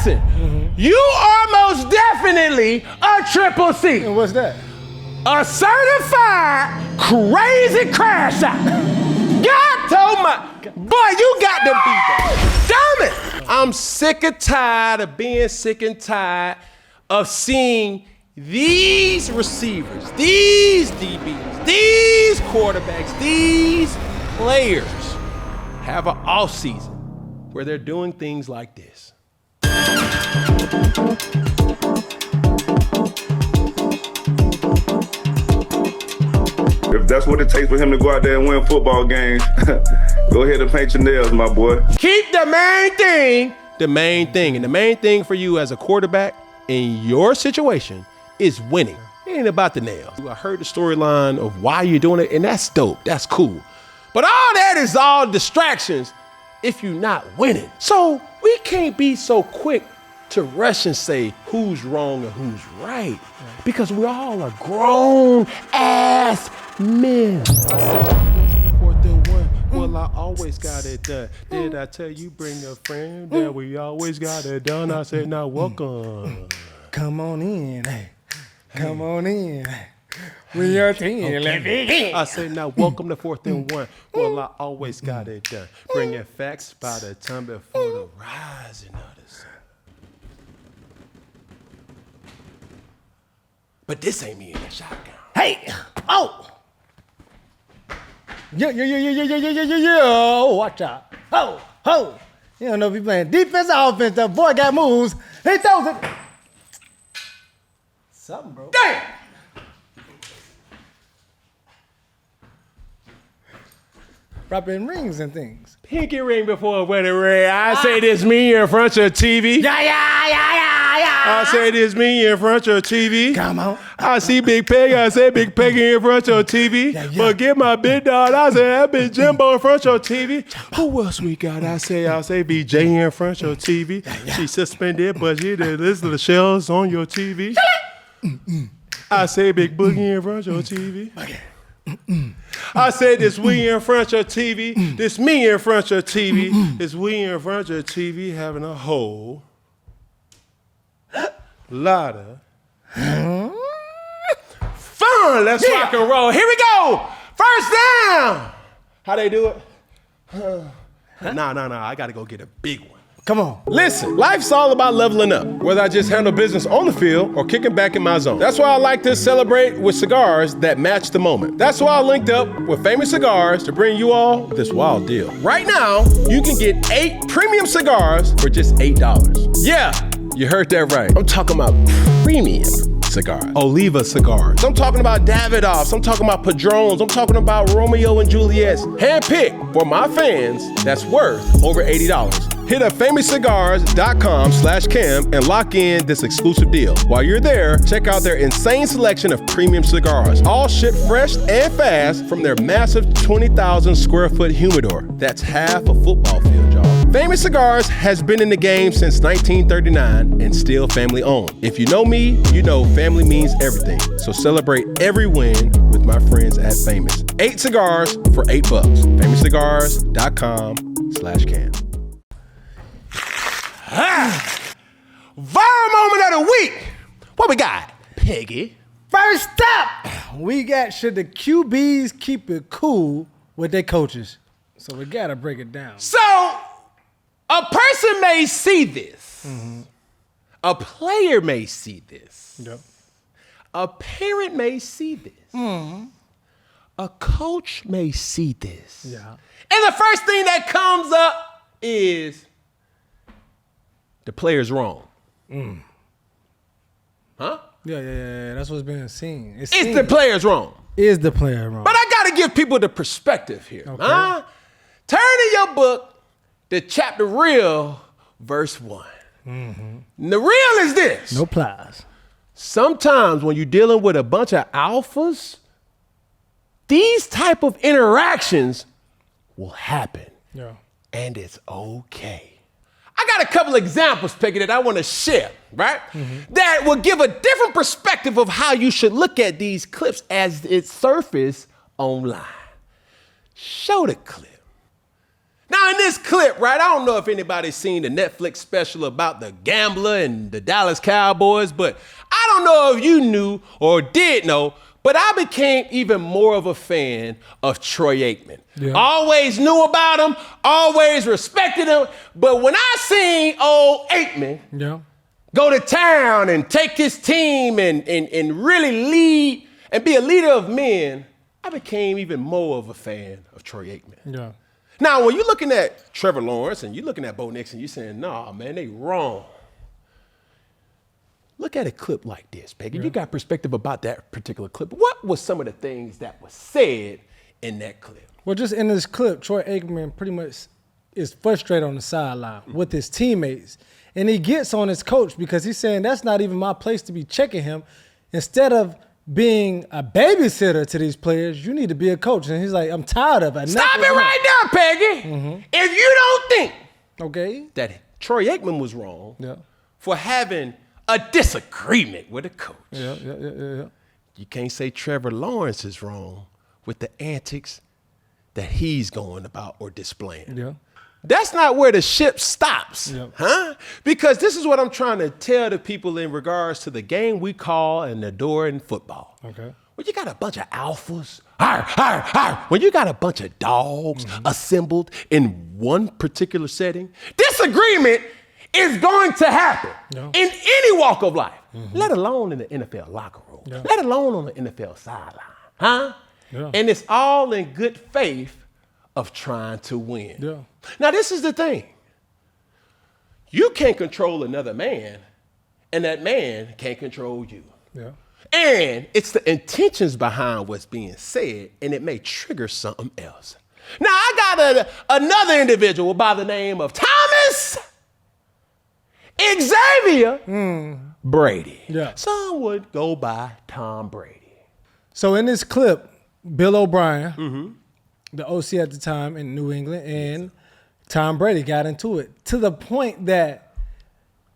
listen, you are most definitely a triple C. And what's that? A certified crazy crash out. God told my, boy, you got to be that. Damn it. I'm sick and tired of being sick and tired of seeing these receivers, these DBs, these quarterbacks, these players have an off season where they're doing things like this. If that's what it takes for him to go out there and win football games, go ahead and paint your nails, my boy. Keep the main thing the main thing. And the main thing for you as a quarterback in your situation is winning. It ain't about the nails. I heard the storyline of why you're doing it, and that's dope. That's cool. But all that is all distractions if you're not winning. So we can't be so quick to rush and say who's wrong and who's right, because we all are grown ass men. Well, I always got it done. Did I tell you bring a friend? Yeah, we always got it done. I said, now welcome. Come on in, hey. Come on in. We are team. Okay. I said, now welcome to 4th and 1. Well, I always got it done. Bring your facts by the time before the rising of the sun. But this ain't me in the shotgun. Hey! Oh! Yeah. Oh, watch out. Oh. You don't know if he's playing defense or offense. That boy got moves. He throws it. Something, bro. Damn! Dropping rings and things. Pinky ring before a wedding ring. I say this me in front of TV. Yeah. I say this me in front of TV. Come on. I see Big Peggy. I say Big Peggy in front of TV. Yeah. But get my big dog. I say that big Jimbo in front of TV. Who else we got? I say BJ in front of TV. Yeah. She suspended, but she did listen to the shells on your TV. I say Big Boogie in front of TV. Okay. I said this we in front of TV. This me in front of TV. This we in front of TV having a whole lot of fun. Let's rock and roll. Here we go. First down. How they do it? Nah. I got to go get a big one. Come on. Listen, life's all about leveling up, whether I just handle business on the field or kicking back in my zone. That's why I like to celebrate with cigars that match the moment. That's why I linked up with Famous Cigars to bring you all this wild deal. Right now, you can get 8 premium cigars for just $8. Yeah, you heard that right. I'm talking about premium cigars. Oliva cigars. I'm talking about Davidoffs. I'm talking about Padrones. I'm talking about Romeo and Juliet's. Handpicked for my fans that's worth over $80. Hit up famouscigars.com/Cam and lock in this exclusive deal. While you're there, check out their insane selection of premium cigars, all shipped fresh and fast from their massive 20,000 square foot humidor. That's half a football field, y'all. Famous Cigars has been in the game since 1939 and still family owned. If you know me, you know family means everything. So celebrate every win with my friends at Famous. 8 cigars for $8. famouscigars.com/Cam. Viral moment of the week. What we got, Peggy? First up, we got should the QBs keep it cool with their coaches? So we got to break it down. So, a person may see this. Mm-hmm. A player may see this. Yep. A parent may see this. Mm-hmm. A coach may see this. Yeah. And the first thing that comes up is the player's wrong. Huh? Yeah. That's what's being seen. It's the player's wrong. Is the player wrong? But I got to give people the perspective here. Okay. Huh? Turn in your book to chapter real, verse 1. Mm-hmm. And the real is this. No plies. Sometimes when you're dealing with a bunch of alphas, these type of interactions will happen. Yeah. And it's okay. I got a couple examples, Peggy, that I want to share, right? Mm-hmm. That will give a different perspective of how you should look at these clips as it surface online. Show the clip. Now, in this clip, right, I don't know if anybody's seen the Netflix special about the gambler and the Dallas Cowboys, but I don't know if you knew or did know, but I became even more of a fan of Troy Aikman. Yeah. Always knew about him, always respected him, but when I seen old Aikman go to town and take his team and really lead and be a leader of men, I became even more of a fan of Troy Aikman. Yeah. Now, when you're looking at Trevor Lawrence and you're looking at Bo Nix and you're saying, nah, man, they wrong. Look at a clip like this, Peggy. You got perspective about that particular clip. What was some of the things that was said in that clip? Well, just in this clip, Troy Aikman pretty much is frustrated on the sideline with his teammates. And he gets on his coach because he's saying that's not even my place to be checking him. Instead of being a babysitter to these players, you need to be a coach. And he's like, I'm tired of it. Stop it right there, Peggy. If you don't think that Troy Aikman was wrong for having a disagreement with a coach, you can't say Trevor Lawrence is wrong with the antics that he's going about or displaying. That's not where the ship stops, huh? Because this is what I'm trying to tell the people in regards to the game we call and adore in football. When you got a bunch of alphas, when you got a bunch of dogs assembled in one particular setting, disagreement is going to happen in any walk of life, let alone in the NFL locker room, let alone on the NFL sideline, huh? And it's all in good faith of trying to win. Now, this is the thing. You can't control another man, and that man can't control you. And it's the intentions behind what's being said, and it may trigger something else. Now, I got another individual by the name of Thomas Xavier Brady. Some would go by Tom Brady. So in this clip, Bill O'Brien, the OC at the time in New England, and Tom Brady got into it to the point that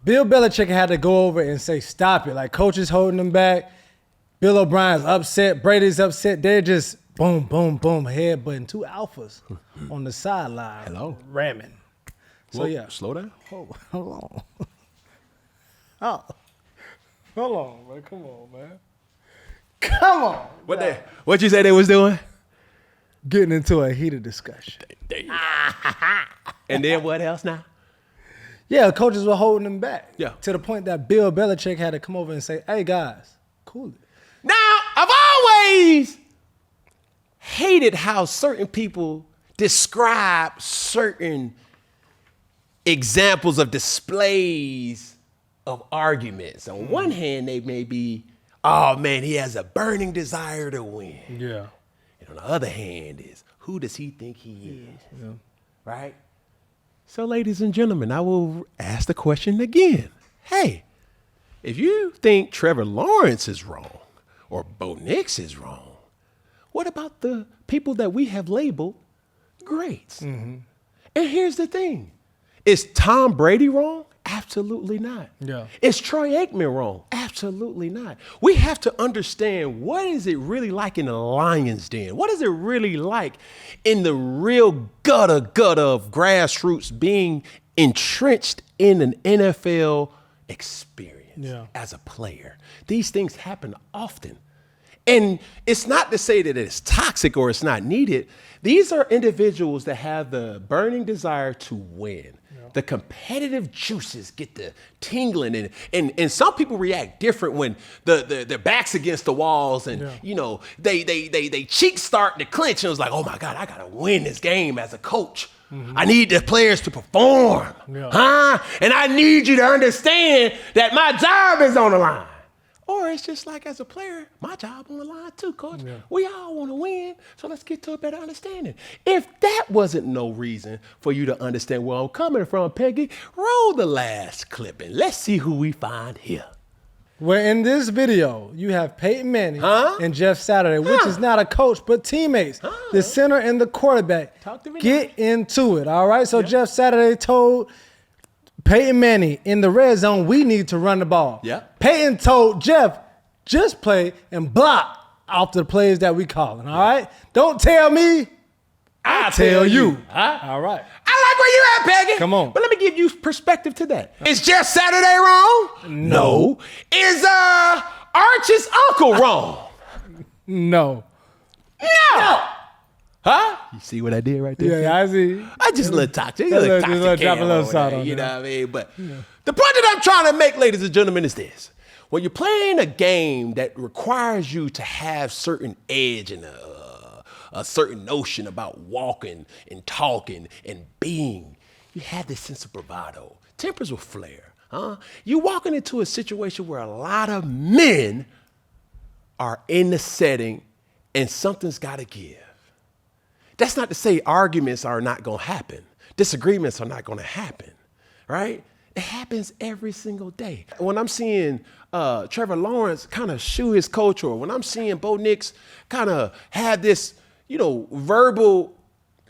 Bill Belichick had to go over and say, stop it. Like, coach is holding them back. Bill O'Brien's upset. Brady's upset. They're just boom, boom, boom, headbutting two alphas on the sideline. Ramming. So, Whoa, slow down. Hold on. Oh, hold on, man. Come on, man. Come on. What'd you say they was doing? Getting into a heated discussion. There you go. And then what else now? Yeah, coaches were holding them back. To the point that Bill Belichick had to come over and say, hey, guys, cool it. Now, I've always hated how certain people describe certain examples of displays of arguments. On one hand, they may be, oh, man, he has a burning desire to win. And on the other hand is, who does he think he is? Right? So, ladies and gentlemen, I will ask the question again. Hey, if you think Trevor Lawrence is wrong or Bo Nix is wrong, what about the people that we have labeled greats? And here's the thing. Is Tom Brady wrong? Absolutely not. Is Troy Aikman wrong? Absolutely not. We have to understand, what is it really like in the lion's den? What is it really like in the real gutter of grassroots being entrenched in an NFL experience as a player? These things happen often. And it's not to say that it's toxic or it's not needed. These are individuals that have the burning desire to win. The competitive juices get the tingling, and some people react different when their back's against the walls, and you know they cheeks start to clench, and it's like, oh my God, I gotta win this game as a coach. I need the players to perform, huh? And I need you to understand that my job is on the line. Or it's just like, as a player, my job on the line too, coach. We all want to win, so let's get to a better understanding. If that wasn't no reason for you to understand where I'm coming from, Peggy, roll the last clip and let's see who we find here. Well, in this video, you have Peyton Manning and Jeff Saturday, which is not a coach, but teammates. The center and the quarterback. Talk to me Get into it, all right? So Jeff Saturday told Peyton Manning, in the red zone, we need to run the ball. Peyton told Jeff, just play and block off the plays that we calling, all right? Don't tell me I'll tell you. Huh? All right. I like where you at, Peggy. Come on. But let me give you perspective to that. Is Jeff Saturday wrong? No. Is Arch's uncle wrong? No. No. Huh? You see what I did right there? Yeah, I see. I just a little toxic. Drop a little salt on You it. know what I mean? But the point that I'm trying to make, ladies and gentlemen, is this. When you're playing a game that requires you to have certain edge and a certain notion about walking and talking and being, you have this sense of bravado. Tempers will flare. Huh? You're walking into a situation where a lot of men are in the setting and something's got to give. That's not to say arguments are not going to happen. Disagreements are not going to happen, right? It happens every single day. When I'm seeing Trevor Lawrence kind of shoe his coach, or when I'm seeing Bo Nix kind of have this, verbal,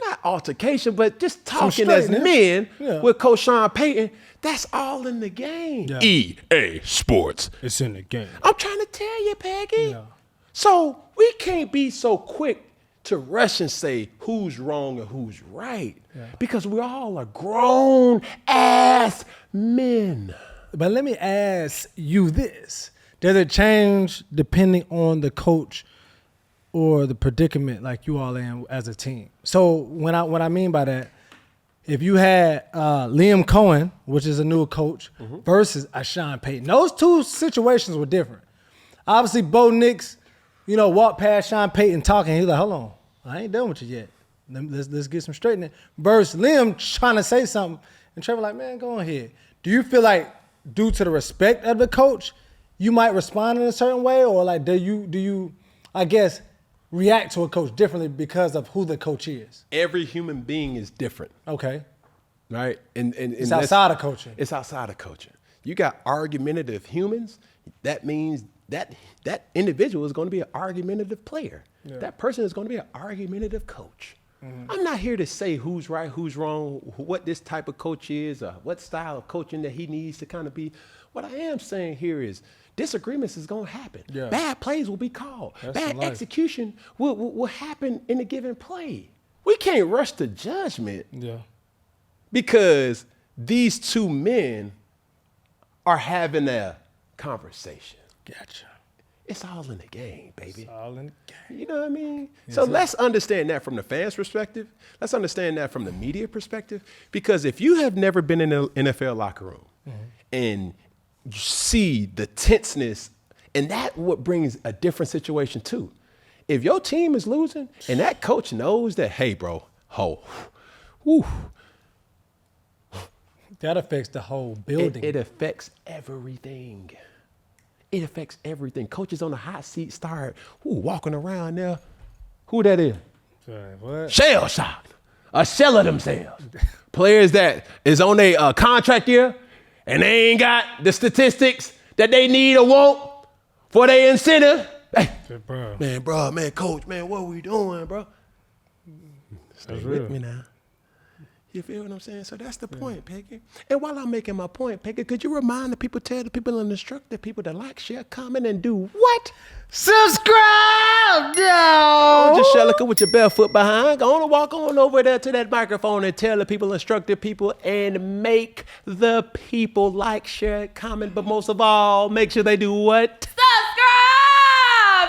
not altercation, but just talking as men with Coach Sean Payton, that's all in the game. Yeah. EA Sports. It's in the game. I'm trying to tell you, Peggy. Yeah. So we can't be so quick to rush and say who's wrong and who's right, because we all are grown-ass men. But let me ask you this. Does it change depending on the coach or the predicament like you all in as a team? So what I mean by that, if you had Liam Cohen, which is a new coach, versus a Sean Payton, those two situations were different. Obviously, Bo Nix, walked past Sean Payton talking. He's like, hold on, I ain't done with you yet. Let's get some straightening. Versus Liam trying to say something, and Trevor like, man, go ahead. Do you feel like, due to the respect of the coach, you might respond in a certain way, or like do you, I guess, react to a coach differently because of who the coach is? Every human being is different. Okay. Right? And It's outside of coaching. It's outside of coaching. You got argumentative humans. That means that individual is going to be an argumentative player. Yeah. That person is going to be an argumentative coach. Mm-hmm. I'm not here to say who's right, who's wrong, what this type of coach is, or what style of coaching that he needs to kind of be. What I am saying here is disagreements is going to happen. Yeah. Bad plays will be called. Bad execution will happen in a given play. We can't rush to judgment because these two men are having a conversation. Gotcha. It's all in the game, baby. It's all in the game. You know what I mean? Yes, let's understand that from the fans' perspective. Let's understand that from the media perspective. Because if you have never been in an NFL locker room and you see the tenseness, and that what brings a different situation too. If your team is losing and that coach knows that, hey, bro, that affects the whole building. It affects everything. It affects everything. Coaches on the hot seat start walking around there. Who that is? Sorry, what? Shell shocked. A shell of themselves. Players that is on a contract year and they ain't got the statistics that they need or want for their incentive. Hey, man, coach, man, what are we doing, bro? Stay with me now. You feel what I'm saying? So that's the point, Peggy. And while I'm making my point, Peggy, could you remind the people, tell the people, and instruct the people to like, share, comment, and do what? Subscribe, yo! Just Shellica with your barefoot behind. Go on and walk on over there to that microphone and tell the people, instruct the people, and make the people like, share, comment, but most of all, make sure they do what? Subscribe,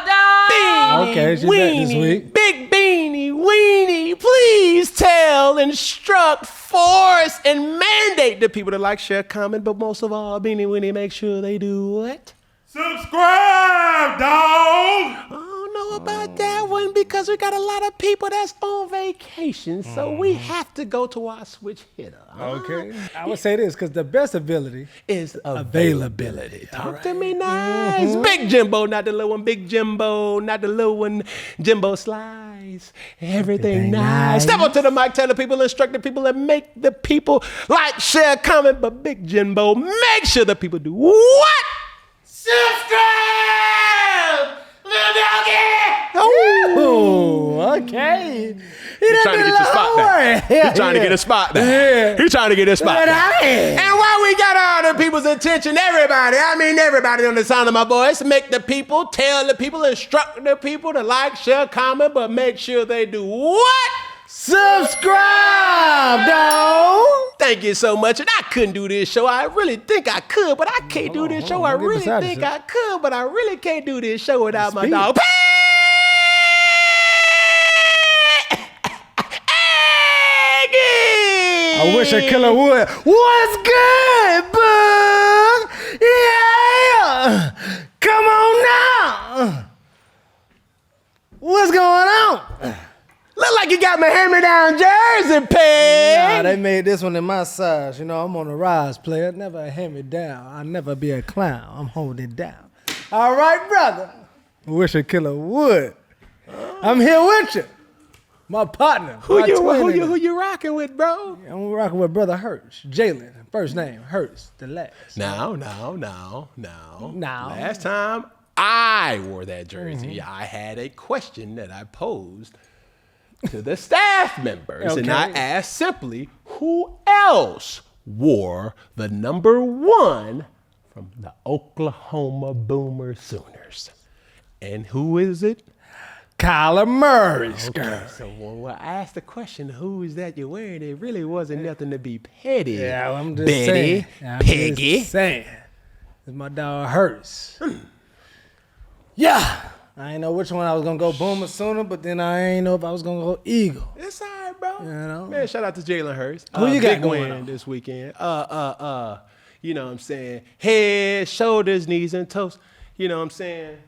dog! Beanie, okay, she's back this week. Big Beanie, Weenie, please tell, instruct, force, and mandate the people to like, share, comment, but most of all, Beanie, Weenie, make sure they do what? Subscribe, dog! I don't know about that one because we got a lot of people that's on vacation, so we have to go to our switch hitter. Okay. I would say this because the best ability is availability. Talk to me nice. Big Jimbo, not the little one. Big Jimbo, not the little one. Jimbo Slice. Everything nice. Step up to the mic, tell the people, instruct the people, and make the people like, share, comment. But Big Jimbo, make sure the people do what? Subscribe, little doggy. Oh, okay. He's trying to get your spot back. He's trying to get a spot back. He's trying to get a spot back. And while we got all the people's attention, everybody on the sound of my voice, make the people, tell the people, instruct the people to like, share, comment, but make sure they do what? Subscribe, dog. Thank you so much. And I couldn't do this show. I really think I could, but I can't do this show. I really think I could, but I really can't do this show without my dog. Peggy! I wish a killer would. What's good, bug? Yeah. Come on now. What's going on? Look like you got my hand-me-down jersey, Peg. Nah, they made this one in my size. You know, I'm on a rise, player. Never a hand-me-down. I'll never be a clown. I'm holding it down. All right, brother. I wish a killer would. I'm here with you. My partner. Who you rocking with, bro? I'm rocking with brother Hurts. Jalen, first name. Hurts, the last. No. Last time I wore that jersey, I had a question that I posed to the staff members. Okay. And I asked simply, who else wore the number 1 from the Oklahoma Boomer Sooners? And who is it? Kyler Murray. Okay, so when I asked the question, who is that you're wearing, it really wasn't nothing to be petty. Yeah, I'm just Betty, saying. Peggy. Just saying. It's my dog Hurts. Yeah. I ain't know which one I was going to go Boomer Sooner, but then I ain't know if I was going to go Eagle. It's all right, bro. You know? Man, shout out to Jalen Hurts. Who you got big going win on? this weekend. You know what I'm saying? Head, shoulders, knees, and toes. You know what I'm saying?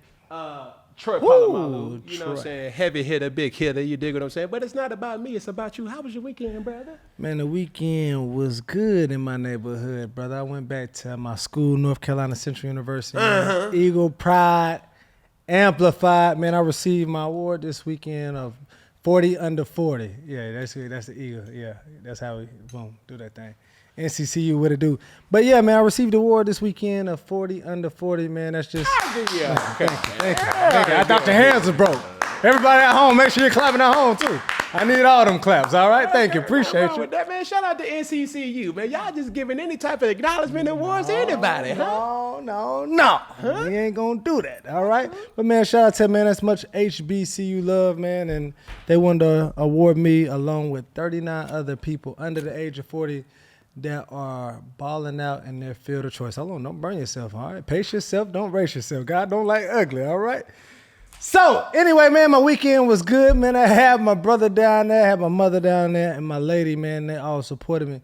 Troy Polamalu, you know what I'm saying? Heavy hitter, big hitter, you dig what I'm saying? But it's not about me, it's about you. How was your weekend, brother? Man, the weekend was good in my neighborhood, brother. I went back to my school, North Carolina Central University. Man. Eagle Pride Amplified. Man, I received my award this weekend of 40 under 40. Yeah, that's the Eagle. Yeah, that's how we, boom, do that thing. NCCU, what it do. But yeah, man, I received the award this weekend of 40 under 40, man. That's just... Thank you. I thought your hands was broke. Everybody at home, make sure you're clapping at home, too. I need all them claps, all right? Thank you. Appreciate you. With that, man, shout out to NCCU, man. Y'all just giving any type of acknowledgement awards to anybody, huh? No. We ain't gonna do that, all right? But, man, shout out to, man, that's much HBCU love, man. And they wanted to award me along with 39 other people under the age of 40 that are balling out in their field of choice. Hold on, don't burn yourself, all right? Pace yourself, don't race yourself. God don't like ugly, all right? So, anyway, man, my weekend was good, man. I had my brother down there, I had my mother down there, and my lady, man, they all supported me.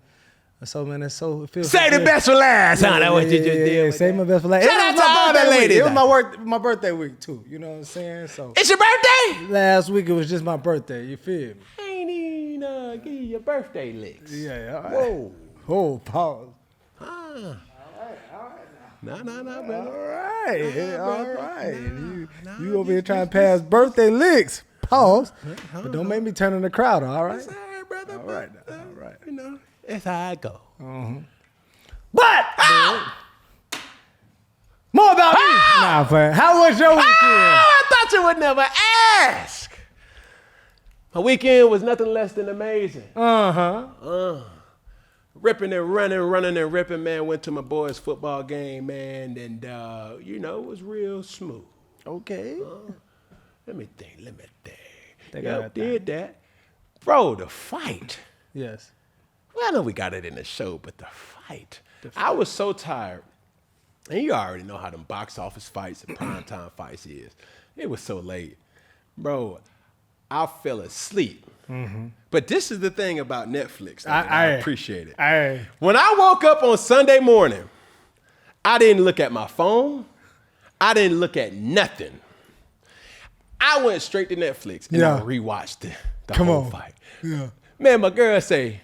So, man, it feels Say the best for last, huh? That's what you just did. Say my best for last. Shout out to all the ladies. It was my birthday week, too. You know what I'm saying? So It's your birthday? last week, it was just my birthday. You feel me? I ain't even give you your birthday licks. Yeah, all right. Whoa. Oh, pause. No, brother. All right. You over here trying to pass birthday licks. Pause. But don't make me turn in the crowd, all right? It's all right, brother. All right. You know, that's how I go. But more about me. Nah, friend. How was your weekend? I thought you would never ask. My weekend was nothing less than amazing. Ripping and running and ripping, man. Went to my boys' football game, man, and you know, it was real smooth. Okay. Let me think. They got Yep, that did that. Bro, the fight. Yes. Well, I know we got it in the show, but the fight. I was so tired. And you already know how them box office fights and primetime fights is. It was so late. Bro, I fell asleep. But this is the thing about Netflix that I appreciate it. When I woke up on Sunday morning, I didn't look at my phone. I didn't look at nothing. I went straight to Netflix and I rewatched the whole fight. Yeah. Man, my girl say,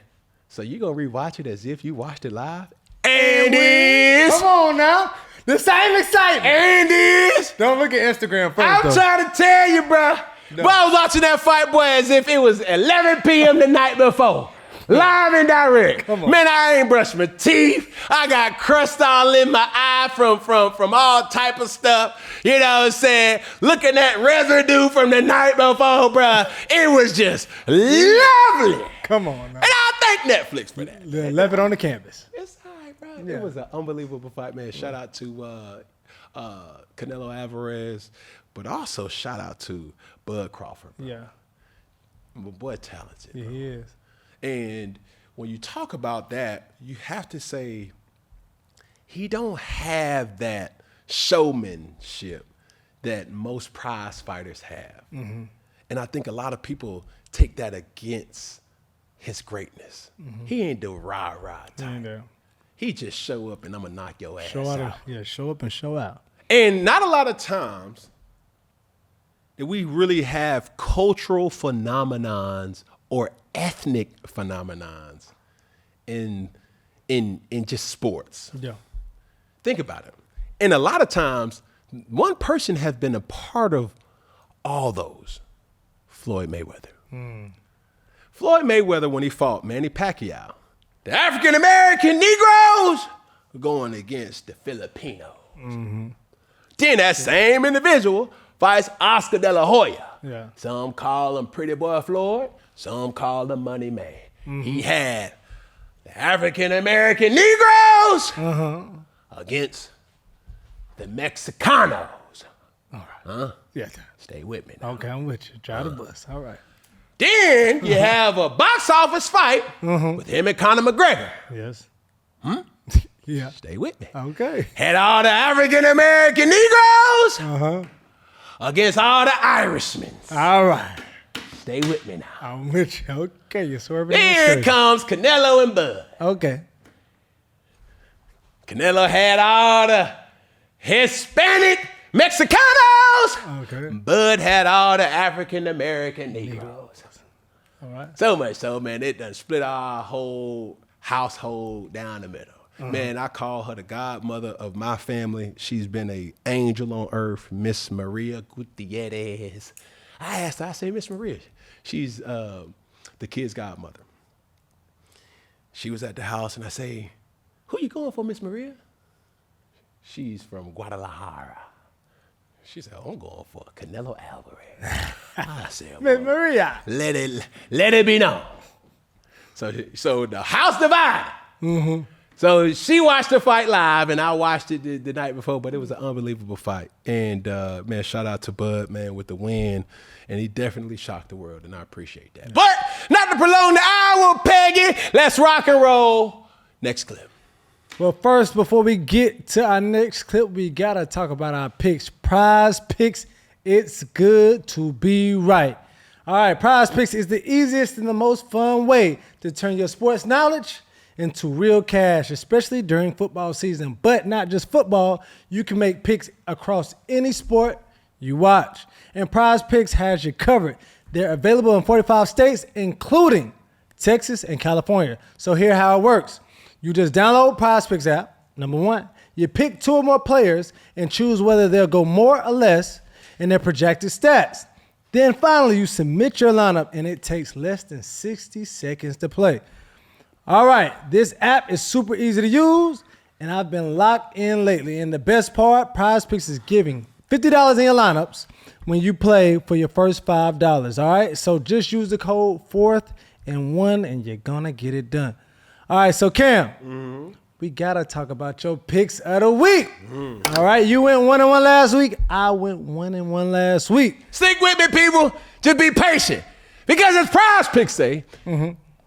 so you gonna rewatch it as if you watched it live? And is. Come on now. The same excitement. And is. Don't look at Instagram first, I'm trying to tell you, bro. No. Boy, I was watching that fight, boy, as if it was 11 p.m. the night before. Live and direct. Man, I ain't brushed my teeth. I got crust all in my eye from all type of stuff. You know what I'm saying? Looking at residue from the night before, bro. It was just lovely. Come on now. And I thank Netflix for that. Left it on the canvas. It's all right, bro. Yeah. It was an unbelievable fight, man. Shout out to Canelo Alvarez, but also shout out to Bud Crawford. Bro. Yeah. My boy talented. Yeah, he is. And when you talk about that, you have to say he don't have that showmanship that most prize fighters have. Mm-hmm. And I think a lot of people take that against his greatness. Mm-hmm. He ain't the rah-rah type. He just show up and I'm going to knock your ass out. Show up and show out. And not a lot of times that we really have cultural phenomenons or ethnic phenomenons in just sports. Yeah. Think about it. And a lot of times, one person has been a part of all those. Floyd Mayweather. Floyd Mayweather, when he fought Manny Pacquiao, the African-American Negroes were going against the Filipinos. Mm-hmm. Then that same individual fights Oscar De La Hoya. Yeah. Some call him Pretty Boy Floyd. Some call him Money Man. Mm-hmm. He had the African-American Negroes against the Mexicanos. All right. Huh? Yeah. Stay with me now. Okay, I'm with you. Try the bus. All right. Then you have a box office fight with him and Conor McGregor. Yes. Yeah. Stay with me. Okay. Had all the African-American Negroes against all the Irishmen. All right. Stay with me now. I'm with you. Okay, you're swerving. Here comes Canelo and Bud. Okay. Canelo had all the Hispanic Mexicanos. Okay. Bud had all the African-American Negroes. All right. So much so, man, it done split our whole household down the middle. Man, I call her the godmother of my family. She's been an angel on earth, Miss Maria Gutierrez. I asked her, I say, Miss Maria, she's the kid's godmother. She was at the house, and I say, who you going for, Miss Maria? She's from Guadalajara. She said, I'm going for Canelo Alvarez. I said, Miss Maria. Let it be known. So the house divided. Mm-hmm. So she watched the fight live, and I watched it the night before, but it was an unbelievable fight. And, man, shout out to Bud, man, with the win. And he definitely shocked the world, and I appreciate that. But not to prolong the hour, Peggy, let's rock and roll. Next clip. Well, first, before we get to our next clip, we got to talk about our picks. Prizepicks, it's good to be right. All right, Prizepicks is the easiest and the most fun way to turn your sports knowledge into real cash, especially during football season. But not just football, you can make picks across any sport you watch. And Prizepicks has you covered. They're available in 45 states, including Texas and California. So here's how it works. You just download Prizepicks app, number one. You pick two or more players and choose whether they'll go more or less in their projected stats. Then finally, you submit your lineup, and it takes less than 60 seconds to play. All right, this app is super easy to use, and I've been locked in lately. And the best part, Prizepicks is giving $50 in your lineups when you play for your first $5. All right, so just use the code 4th and 1, and you're gonna get it done. All right, so Cam, we gotta talk about your picks of the week. All right, you went 1-1 last week. I went 1-1 last week. Stick with me, people. Just be patient. Because as Prizepicks say,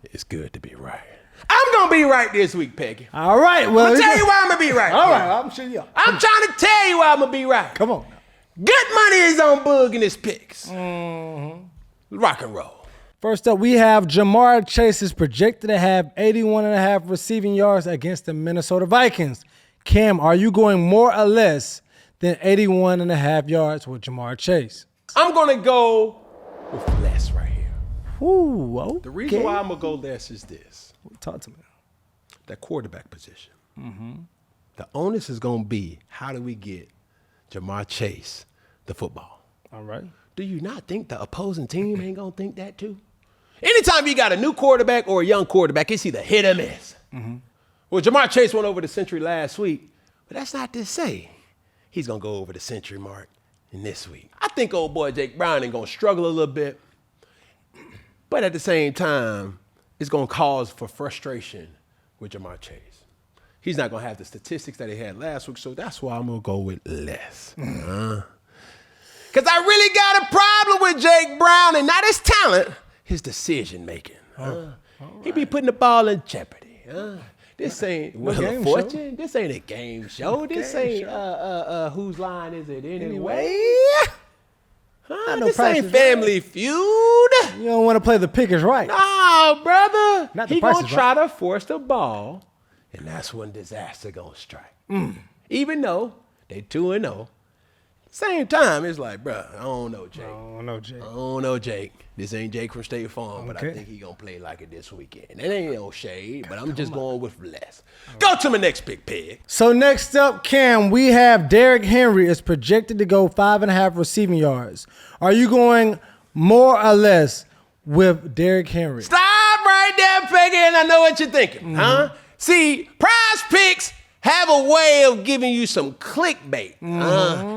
it's good to be right. I'm going to be right this week, Peggy. All right, well. I'm going to tell you why I'm going to be right. All right, I'm sure you are. I'm trying to tell you why I'm going to be right. Come on. Good money is on Boog in his picks. Rock and roll. First up, we have Jamar Chase is projected to have 81.5 receiving yards against the Minnesota Vikings. Cam, are you going more or less than 81.5 yards with Jamar Chase? I'm going to go with less right here. Ooh, okay. The reason why I'm going to go less is this. Talk to me. That quarterback position. The onus is going to be, how do we get Jamar Chase the football? All right. Do you not think the opposing team ain't going to think that too? Anytime you got a new quarterback or a young quarterback, it's either hit or miss. Well, Jamar Chase went over the century last week, but that's not to say he's going to go over the century mark in this week. I think old boy Jake Brown ain't going to struggle a little bit, but at the same time, it's going to cause for frustration with Jamar Chase. He's not going to have the statistics that he had last week, so that's why I'm going to go with less. Because I really got a problem with Jake Brown, and not his talent, his decision making. He be putting the ball in jeopardy. This ain't Wheel of Fortune. This ain't a game show. This ain't whose line is it anyway? This ain't Family Feud. You don't want to play the pick is right. No, brother. Not the He Price gonna is try to force the ball, and that's when disaster gonna strike. Even though they 2-0. Same time, it's like, bro, I don't know, Jake. I don't know, Jake. This ain't Jake from State Farm, but I think he gonna play like it this weekend. It ain't no shade, but I'm just going with less. Go to my next pick, Peg. So next up, Cam, we have Derrick Henry is projected to go 5.5 receiving yards. Are you going more or less with Derrick Henry? Stop right there, Peggy, and I know what you're thinking, huh? See, Prizepicks have a way of giving you some clickbait.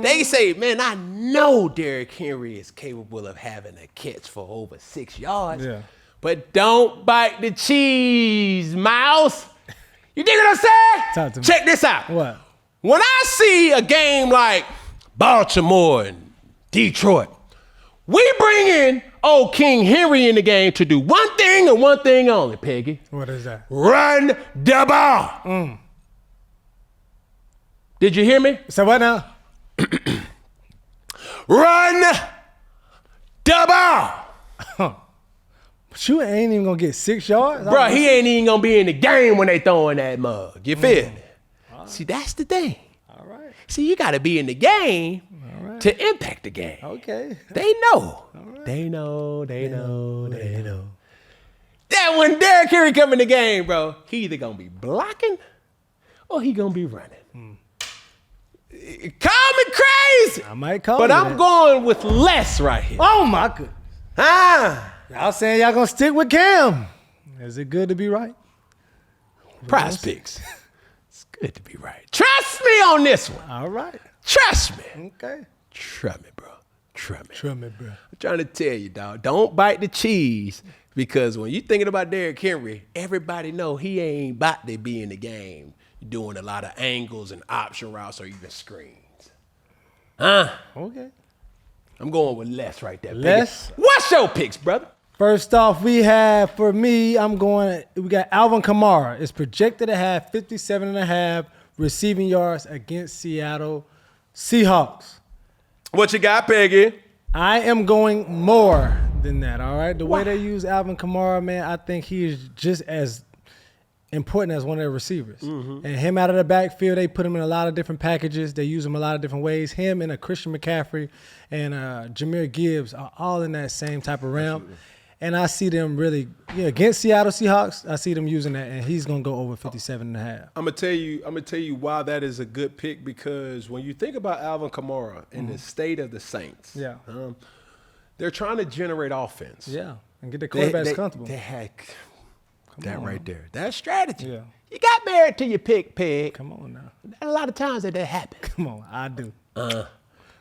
They say, man, I know Derrick Henry is capable of having a catch for over 6 yards. Yeah. But don't bite the cheese, mouse. You dig what I'm saying? Talk to me. Check this out. What? When I see a game like Baltimore and Detroit, we bring in old King Henry in the game to do one thing and one thing only, Peggy. What is that? Run the ball. Did you hear me? So what now? Run the ball. But you ain't even gonna get 6 yards? Bro, he ain't even gonna be in the game when they throwing that mug. You feel me? See, that's the thing. All right. See, you gotta be in the game to impact the game. Okay. They know. They know. That when Derrick Henry come in the game, bro, he either gonna be blocking or he gonna be running. Call me crazy. I might call but you I'm that. going with less right here. Oh my goodness. Y'all saying y'all gonna stick with Cam. Is it good to be right? Prizepicks. It's good to be right. Trust me on this one. All right. Trust me. Okay. Trust me, bro. Trust me. Trust me, bro. I'm trying to tell you, dog. Don't bite the cheese because when you're thinking about Derrick Henry, everybody know he ain't about to be in the game doing a lot of angles and option routes or even screens. Okay. I'm going with less right there. Less? Peggy. What's your picks, brother? First off, we got Alvin Kamara. It's projected to have 57.5 receiving yards against Seattle Seahawks. What you got, Peggy? I am going more than that, all right? The way they use Alvin Kamara, man, I think he is just as important as one of their receivers. And him out of the backfield, they put him in a lot of different packages. They use him a lot of different ways. Him and a Christian McCaffrey and Jahmyr Gibbs are all in that same type of realm. Absolutely. And I see them really, against Seattle Seahawks, I see them using that, and he's going to go over 57.5. I'm gonna tell you why that is a good pick, because when you think about Alvin Kamara and the state of the Saints, they're trying to generate offense. Yeah, and get the quarterbacks comfortable. They had that right there. That's strategy. Yeah. You got married to your pick, Peg. Come on now. A lot of times that happens. Come on, I do.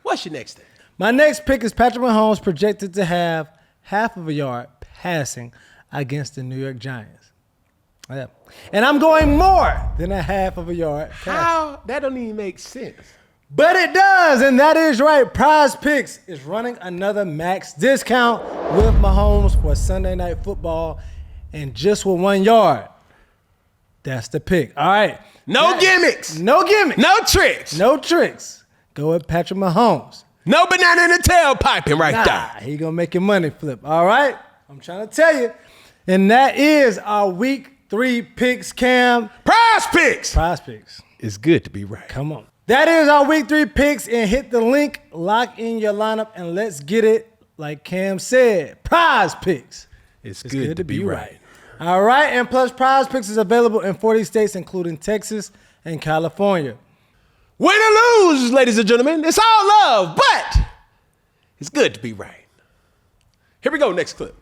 What's your next thing? My next pick is Patrick Mahomes, projected to have half of a yard passing against the New York Giants. Yeah. And I'm going more than a half of a yard passing. How? That don't even make sense. But it does, and that is right. Prizepicks is running another max discount with Mahomes for Sunday Night Football, and just with 1 yard. That's the pick. All right. No gimmicks. No gimmicks. No tricks. No tricks. Go with Patrick Mahomes. No banana in the tailpiping right there. He gonna make your money flip. All right. I'm trying to tell you. And that is our week 3 picks, Cam. Prizepicks. Prizepicks. It's good to be right. Come on. That is our week 3 picks, and hit the link, lock in your lineup, and let's get it. Like Cam said, Prizepicks. It's good to be right. All right, and plus Prizepicks is available in 40 states, including Texas and California. Win or lose, ladies and gentlemen, it's all love, but it's good to be right. Here we go, next clip.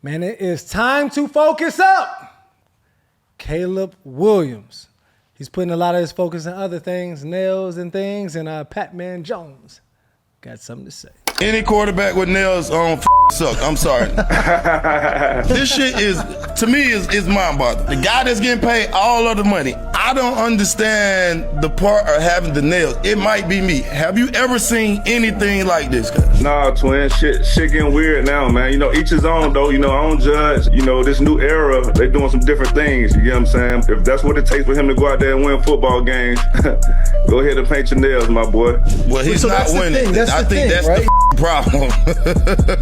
Man, it is time to focus up. Caleb Williams. He's putting a lot of his focus on other things, nails and things, and Pat-Man Jones got something to say. Any quarterback with nails on suck. I'm sorry. This shit is, to me, is mind-boggling. The guy that's getting paid all of the money, I don't understand the part of having the nails. It might be me. Have you ever seen anything like this, guys? Nah, twin, shit getting weird now, man. You know, each his own, though. You know, I don't judge. You know, this new era, they doing some different things. You get what I'm saying? If that's what it takes for him to go out there and win football games, go ahead and paint your nails, my boy. Well, he's So not that's the winning. thing. That's I the think thing, that's right? the problem.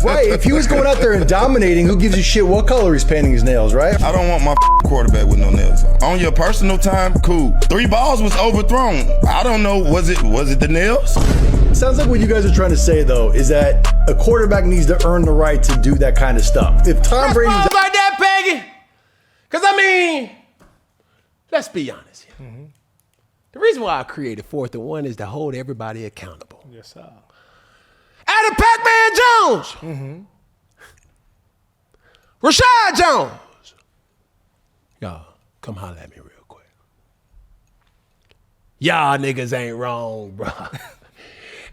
Right. If he was going out there and dominating, who gives a shit what color he's painting his nails, right? I don't want my quarterback with no nails on. On your personal time, cool. 3 balls was overthrown. I don't know, was it the nails? Sounds like what you guys are trying to say, though, is that a quarterback needs to earn the right to do that kind of stuff. If Tom Brady was like that, Peggy. Because, I mean, let's be honest here. Mm-hmm. The reason why I created 4th and 1 is to hold everybody accountable. Yes, sir. Adam Pac-Man Jones. Rashad Jones. Y'all, come holler at me real quick. Y'all niggas ain't wrong, bro.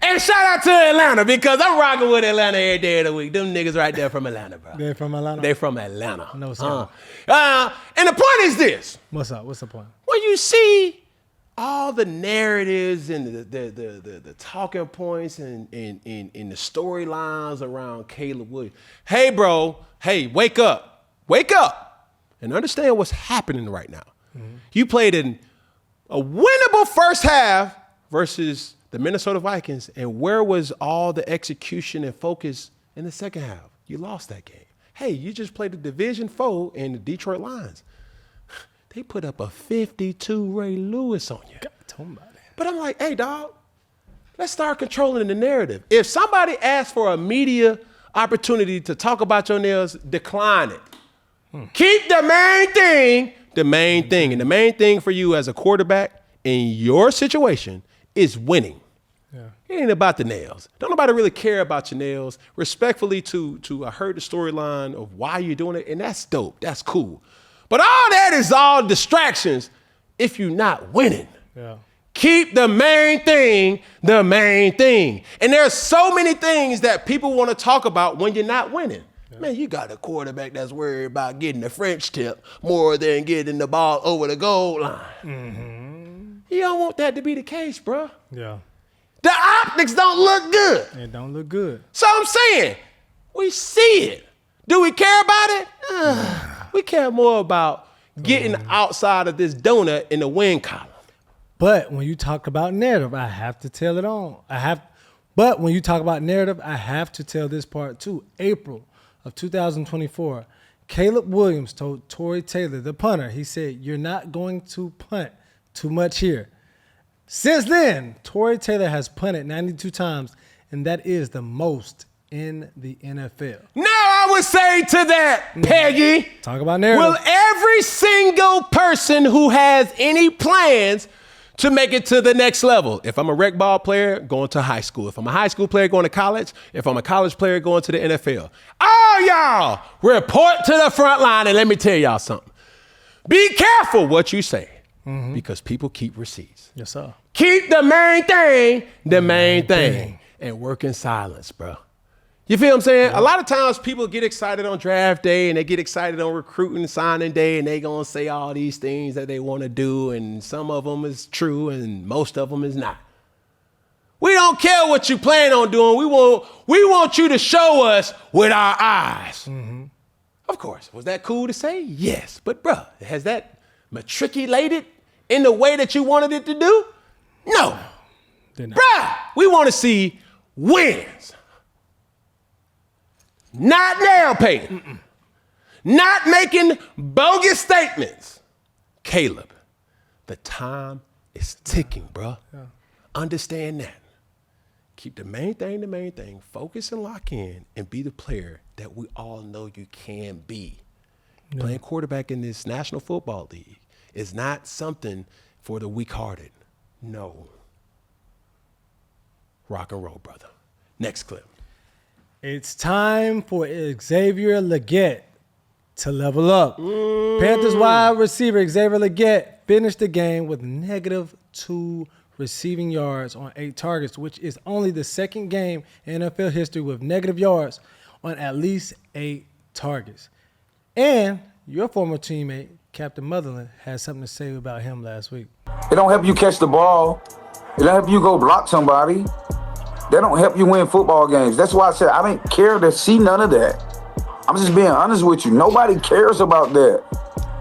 And shout out to Atlanta, because I'm rocking with Atlanta every day of the week. Them niggas right there from Atlanta, bro. They're from Atlanta? They from Atlanta. No, sir. And the point is this. What's up? What's the point? When you see all the narratives and the talking points and the storylines around Caleb Williams. Hey, bro. Hey, wake up. Wake up. And understand what's happening right now. Mm-hmm. You played in a winnable first half versus the Minnesota Vikings, and where was all the execution and focus in the second half? You lost that game. Hey, you just played the division foe in the Detroit Lions. They put up a 52 Ray Lewis on you. But I'm like, hey, dog, let's start controlling the narrative. If somebody asks for a media opportunity to talk about your nails, decline it. Keep the main thing the main thing. And the main thing for you as a quarterback in your situation is winning. Yeah. It ain't about the nails. Don't nobody really care about your nails. Respectfully I heard the storyline of why you're doing it, and that's dope. That's cool. But all that is all distractions if you're not winning. Yeah. Keep the main thing the main thing. And there's so many things that people want to talk about when you're not winning. Yeah. Man, you got a quarterback that's worried about getting the French tip more than getting the ball over the goal line. Mm-hmm. You don't want that to be the case, bro. Yeah. The optics don't look good. It don't look good. So I'm saying, we see it. Do we care about it? We care more about getting outside of this donut in the win column. But when you talk about narrative, I have to tell it on. But when you talk about narrative, I have to tell this part too. April of 2024, Caleb Williams told Tory Taylor, the punter, he said, "You're not going to punt too much here." Since then, Tory Taylor has punted 92 times, and that is the most in the NFL. Now I would say to that, Peggy, talk about narrative. Will every single person who has any plans to make it to the next level, if I'm a rec ball player, going to high school, if I'm a high school player, going to college, if I'm a college player, going to the NFL, all y'all report to the front line, and let me tell y'all something. Be careful what you say, because people keep receipts. Yes, sir. Keep the main thing the main thing, and work in silence, bro. You feel what I'm saying? Yeah. A lot of times people get excited on draft day and they get excited on recruiting signing day and they gonna say all these things that they want to do, and some of them is true and most of them is not. We don't care what you plan on doing. We want you to show us with our eyes. Mm-hmm. Of course. Was that cool to say? Yes. But bruh, has that matriculated in the way that you wanted it to do? No. Bruh, we want to see wins. Not nail painting. Not making bogus statements. Caleb, the time is ticking, bro. Yeah. Understand that. Keep the main thing the main thing. Focus and lock in and be the player that we all know you can be. Yeah. Playing quarterback in this National Football League is not something for the weak-hearted. No. Rock and roll, brother. Next clip. It's time for Xavier Legette to level up. Panthers wide receiver Xavier Legette finished the game with -2 receiving yards on 8 targets, which is only the second game in NFL history with negative yards on at least 8 targets. And your former teammate, Captain Motherland had something to say about him last week. It don't help you catch the ball. It don't help you go block somebody. That don't help you win football games. That's why I said I didn't care to see none of that. I'm just being honest with you. Nobody cares about that.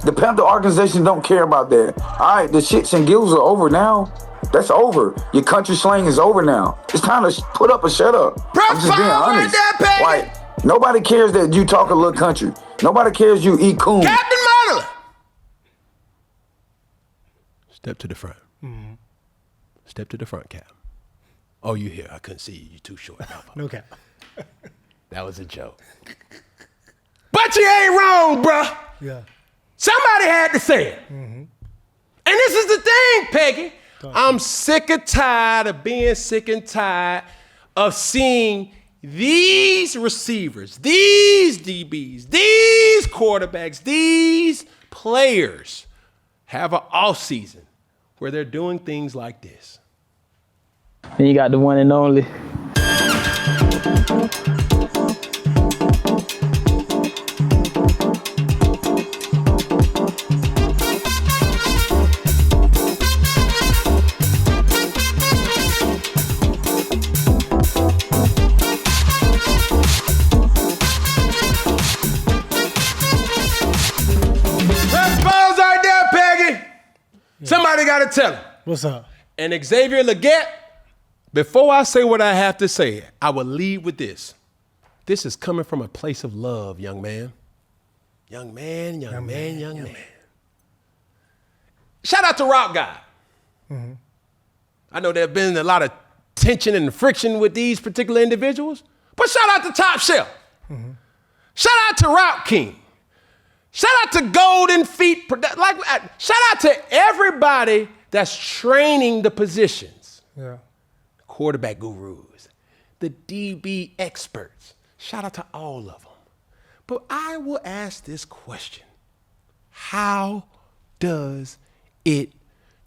The Panther organization don't care about that. All right, the shits and giggles are over now. That's over. Your country slang is over now. It's time to put up or shut up. I'm just being honest. Like, nobody cares that you talk a little country. Nobody cares you eat coon. Captain Motherland. Step to the front. Mm-hmm. Step to the front, Cap. Oh, you here. I couldn't see you. You're too short. No cap. That was a joke. But you ain't wrong, bruh. Yeah. Somebody had to say it. Mm-hmm. And this is the thing, Peggy. I'm sick and tired of being sick and tired of seeing these receivers, these DBs, these quarterbacks, these players have an off season where they're doing things like this. And you got the one and only. Somebody got to tell him. What's up? And Xavier Legette, before I say what I have to say, I will lead with this. This is coming from a place of love, young man. Young man. Shout out to Route Guy. Mm-hmm. I know there have been a lot of tension and friction with these particular individuals, but shout out to Top Shelf. Mm-hmm. Shout out to Route King. Shout out to Golden Feet. Shout out to everybody that's training the positions. Yeah. Quarterback gurus, the DB experts. Shout out to all of them. But I will ask this question. How does it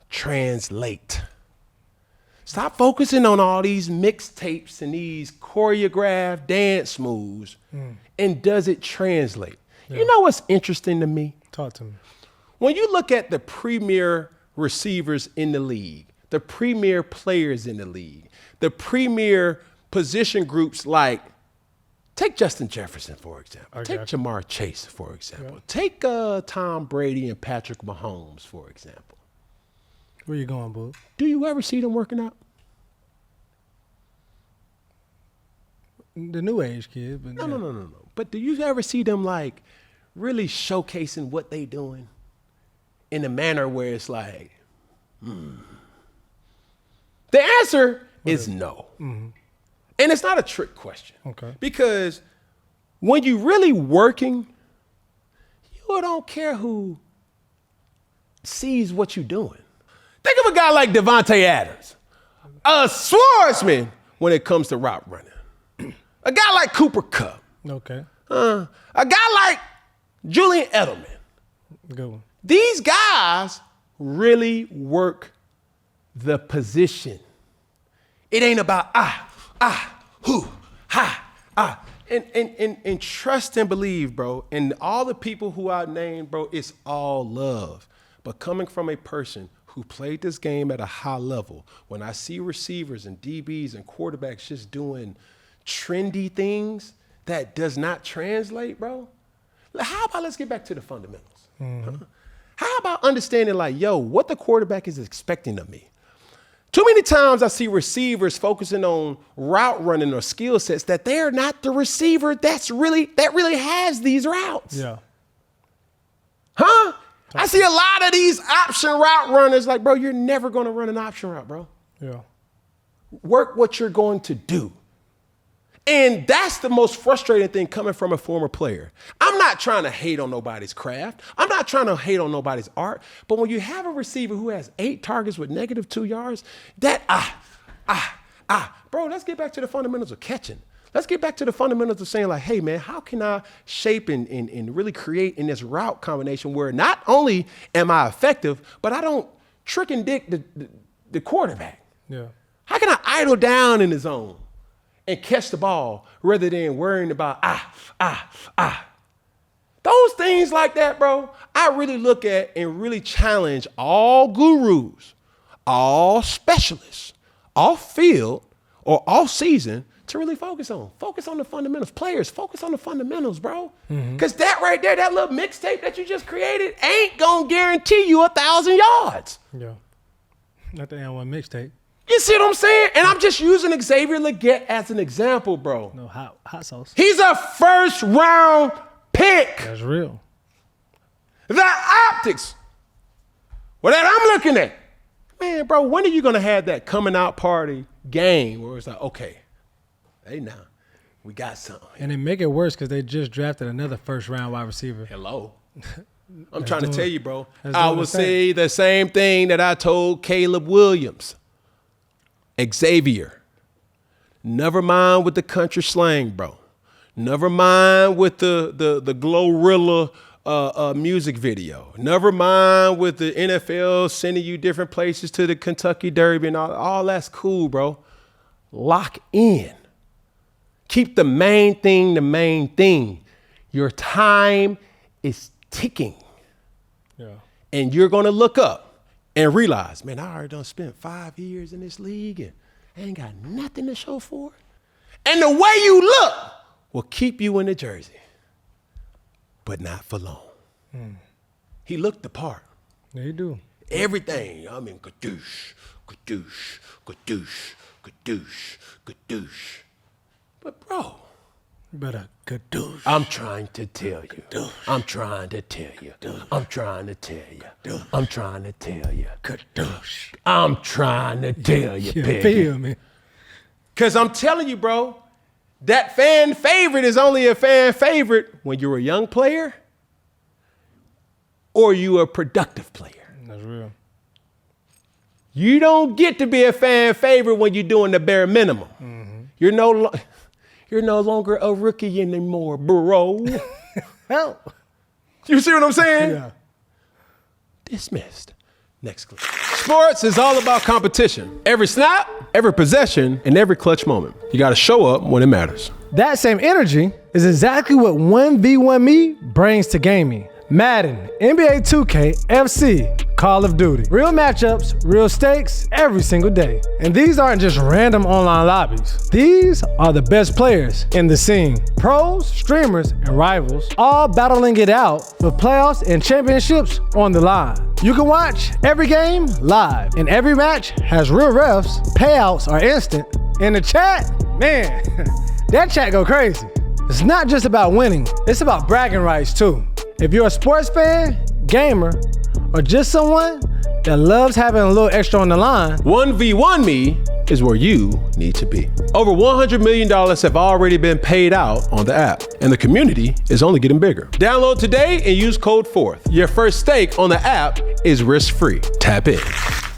translate? Stop focusing on all these mixtapes and these choreographed dance moves. And does it translate? Yeah. You know what's interesting to me? Talk to me. When you look at the premier receivers in the league, the premier players in the league, the premier position groups like, take Justin Jefferson, for example. Take Jamar Chase, for example. Yeah. Take Tom Brady and Patrick Mahomes, for example. Where you going, boo? Do you ever see them working out? The new age kids. But No. But do you ever see them like really showcasing what they doing in a manner where it's like, The answer is no. Mm-hmm. And it's not a trick question. Okay. Because when you really working, you don't care who sees what you're doing. Think of a guy like Devontae Adams, a swordsman when it comes to route running. A guy like Cooper Kupp. Okay. A guy like Julian Edelman. Good one. These guys really work the position. It ain't about and trust and believe, bro. And all the people who I named, bro, it's all love. But coming from a person who played this game at a high level, when I see receivers and DBs and quarterbacks just doing trendy things that does not translate, bro. How about let's get back to the fundamentals? Mm-hmm. How about understanding like, what the quarterback is expecting of me? Too many times I see receivers focusing on route running or skill sets that they're not the receiver that really has these routes. Yeah. Huh? I see a lot of these option route runners like, bro, you're never going to run an option route, bro. Yeah. Work what you're going to do. And that's the most frustrating thing coming from a former player. I'm not trying to hate on nobody's craft. I'm not trying to hate on nobody's art. But when you have a receiver who has 8 targets with -2 yards, bro, let's get back to the fundamentals of catching. Let's get back to the fundamentals of saying like, hey, man, how can I shape and really create in this route combination where not only am I effective, but I don't trick and dick the quarterback. Yeah. How can I idle down in the zone and catch the ball rather than worrying about Those things like that, bro, I really look at and really challenge all gurus, all specialists, off field or off season to really focus on. Focus on the fundamentals. Players, focus on the fundamentals, bro. Because that right there, that little mixtape that you just created ain't going to guarantee you 1,000 yards. Yeah. Not the N1 mixtape. You see what I'm saying? And I'm just using Xavier Legette as an example, bro. No hot sauce. He's a first round pick. That's real. The optics. Well, that I'm looking at. Man, bro, when are you going to have that coming out party game where it's like, okay, hey now, we got something. And it make it worse because they just drafted another first round wide receiver. Hello. I'm trying to tell you, bro. I will say the same thing that I told Caleb Williams. Xavier. Never mind with the country slang, bro. Never mind with the Glorilla music video. Never mind with the NFL sending you different places to the Kentucky Derby and all that's cool, bro. Lock in. Keep the main thing the main thing. Your time is ticking. Yeah. And you're going to look up and realize, man, I already done spent 5 years in this league and I ain't got nothing to show for it. And the way you look will keep you in the jersey, but not for long. He looked the part. Yeah, you do. Everything. I mean, kadoosh, kadoosh, kadoosh, kadoosh, kadoosh. But bro, Better kadoosh. I'm trying to tell you. I'm trying to tell you. I'm trying to tell you. I'm trying to tell you. Kadoosh. I'm trying to tell you, You Peggy. feel me? Because I'm telling you, bro, that fan favorite is only a fan favorite when you're a young player or you're a productive player. That's real. You don't get to be a fan favorite when you're doing the bare minimum. You're no longer a rookie anymore, bro. Help. You see what I'm saying? Yeah. Dismissed. Next clip. Sports is all about competition. Every snap, every possession, and every clutch moment. You got to show up when it matters. That same energy is exactly what 1v1 Me brings to gaming. Madden, NBA 2K, FC, Call of Duty. Real matchups, real stakes, every single day. And these aren't just random online lobbies. These are the best players in the scene. Pros, streamers, and rivals, all battling it out with playoffs and championships on the line. You can watch every game live, and every match has real refs, payouts are instant. In the chat, man, that chat go crazy. It's not just about winning, it's about bragging rights too. If you're a sports fan, gamer, or just someone that loves having a little extra on the line, 1v1 Me is where you need to be. Over $100 million have already been paid out on the app, and the community is only getting bigger. Download today and use code 4th. Your first stake on the app is risk-free. Tap in.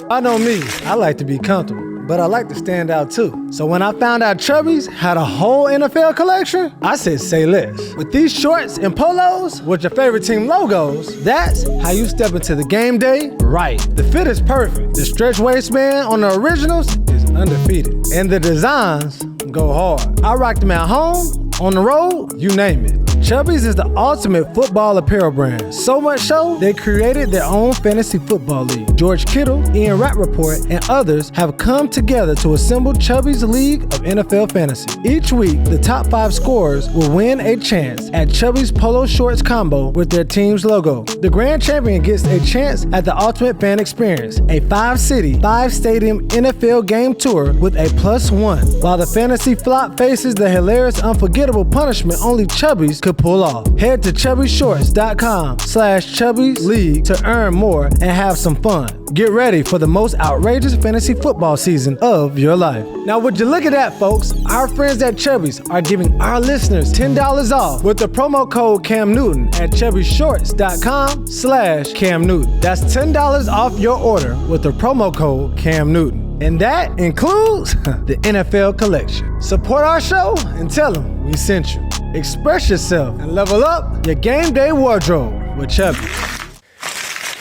I know me, I like to be comfortable, but I like to stand out too. So when I found out Chubby's had a whole NFL collection, I said say less. With these shorts and polos with your favorite team logos, that's how you step into the game day right. The fit is perfect. The stretch waistband on the originals is undefeated. And the designs go hard. I rock them at home, on the road, you name it. Chubby's is the ultimate football apparel brand. So much so, they created their own fantasy football league. George Kittle, Ian Rappaport, and others have come together to assemble Chubby's League of NFL Fantasy. Each week, the top 5 scorers will win a chance at Chubby's Polo Shorts combo with their team's logo. The grand champion gets a chance at the ultimate fan experience, a 5-city, 5-stadium NFL game tour with a +1, while the fantasy flop faces the hilarious, unforgettable punishment only Chubby's could pull off. Head to chubbyshorts.com/Chubby's League to earn more and have some fun. Get ready for the most outrageous fantasy football season of your life. Now, would you look at that, folks? Our friends at Chubby's are giving our listeners $10 off with the promo code Cam Newton at chubbyshorts.com/Cam Newton. That's $10 off your order with the promo code Cam Newton. And that includes the NFL collection. Support our show and tell them we sent you. Express yourself and level up your game day wardrobe with Chubby.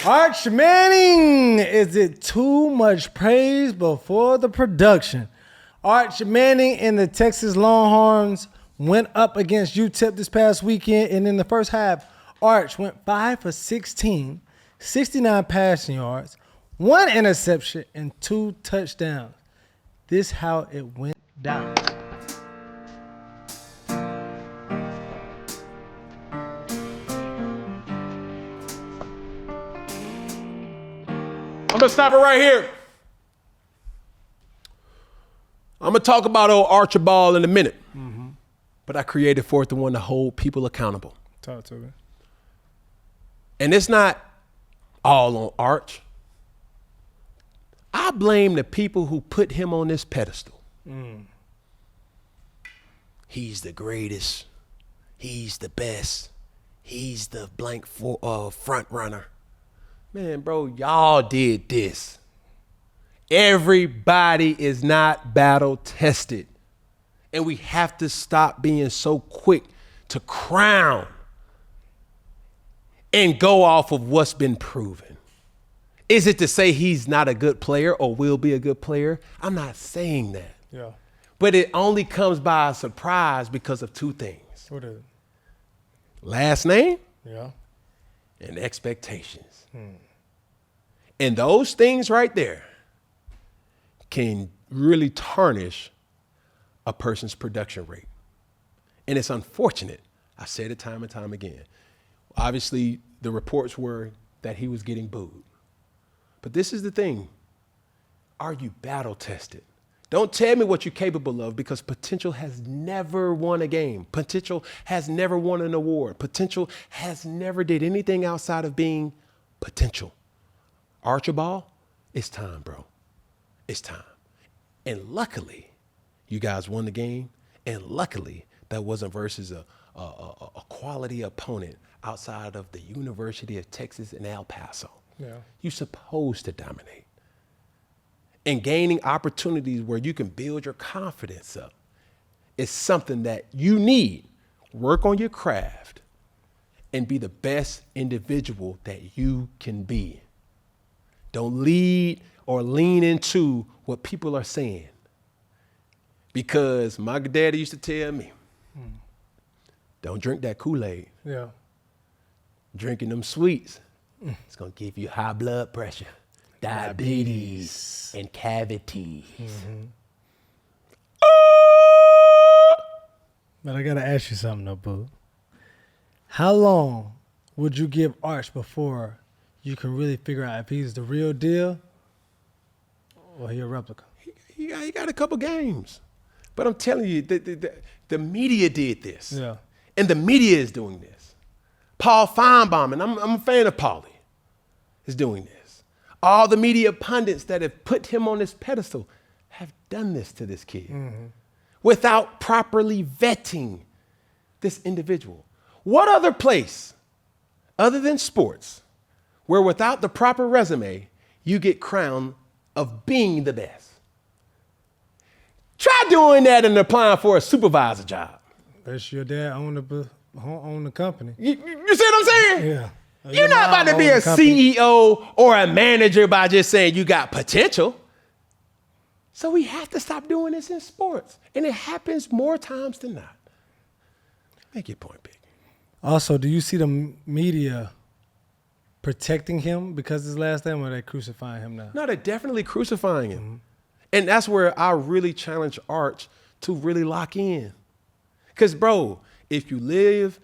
Arch Manning, is it too much praise before the production? Arch Manning and the Texas Longhorns went up against UTEP this past weekend, and in the first half, Arch went 5 for 16, 69 passing yards, 1 interception, and 2 touchdowns. This how it went down. I'm gonna stop it right here. I'm gonna talk about old Archibald in a minute. But I created 4th and 1 to hold people accountable. Talk to me. And it's not all on Arch. I blame the people who put him on this pedestal. He's the greatest. He's the best. He's the blank front runner. Man, bro, y'all did this. Everybody is not battle tested. And we have to stop being so quick to crown and go off of what's been proven. Is it to say he's not a good player or will be a good player? I'm not saying that. Yeah. But it only comes by a surprise because of 2 things. What is it? Last name Yeah. and expectations. And those things right there can really tarnish a person's production rate. And it's unfortunate. I said it time and time again. Obviously, the reports were that he was getting booed. But this is the thing. Are you battle tested? Don't tell me what you're capable of, because potential has never won a game. Potential has never won an award. Potential has never did anything outside of being potential. Archibald, it's time, bro. It's time. And luckily, you guys won the game, and luckily that wasn't versus a quality opponent outside of the University of Texas in El Paso. Yeah. You're supposed to dominate. And gaining opportunities where you can build your confidence up is something that you need. Work on your craft and be the best individual that you can be. Don't lead or lean into what people are saying. Because my daddy used to tell me, don't drink that Kool-Aid. Yeah. Drinking them sweets, it's going to give you high blood pressure, diabetes, and cavities. But I got to ask you something, though, boo. How long would you give Arch before you can really figure out if he's the real deal or he a replica? He got a couple games. But I'm telling you, the media did this. Yeah. And the media is doing this. Paul Feinbaum, and I'm a fan of Paulie, is doing this. All the media pundits that have put him on this pedestal have done this to this kid without properly vetting this individual. What other place, other than sports, where without the proper resume, you get crowned of being the best? Try doing that and applying for a supervisor job. That's your dad own the company. You see what I'm saying? Yeah. You're not about to be a CEO or a manager by just saying you got potential. So we have to stop doing this in sports. And it happens more times than not. Make your point, Peggy. Also, do you see the media protecting him because his last name, or are they crucifying him now? No, they're definitely crucifying him. And that's where I really challenge Arch to really lock in. Because, bro, if you live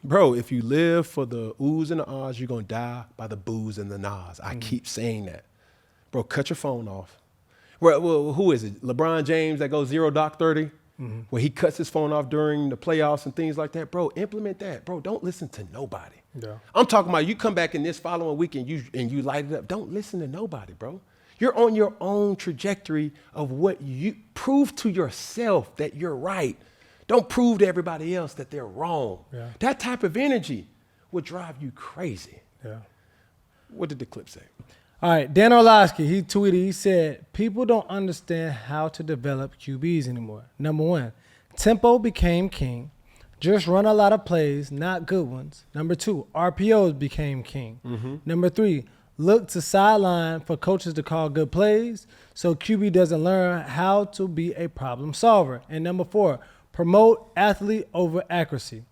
for the oohs and the ahs, you're going to die by the boos and the nahs. I keep saying that. Bro, cut your phone off. Well, who is it? LeBron James that goes 0 Doc 30? Where he cuts his phone off during the playoffs and things like that. Bro, implement that. Bro, don't listen to nobody. Yeah. I'm talking about you come back in this following week and you light it up. Don't listen to nobody, bro. You're on your own trajectory of what you prove to yourself that you're right. Don't prove to everybody else that they're wrong. Yeah. That type of energy will drive you crazy. Yeah. What did the clip say? All right, Dan Orlovsky, he tweeted, he said, people don't understand how to develop QBs anymore. Number 1, tempo became king. Just run a lot of plays, not good ones. Number 2, RPOs became king. Number 3, look to sideline for coaches to call good plays so QB doesn't learn how to be a problem solver. And number 4, promote athlete over accuracy.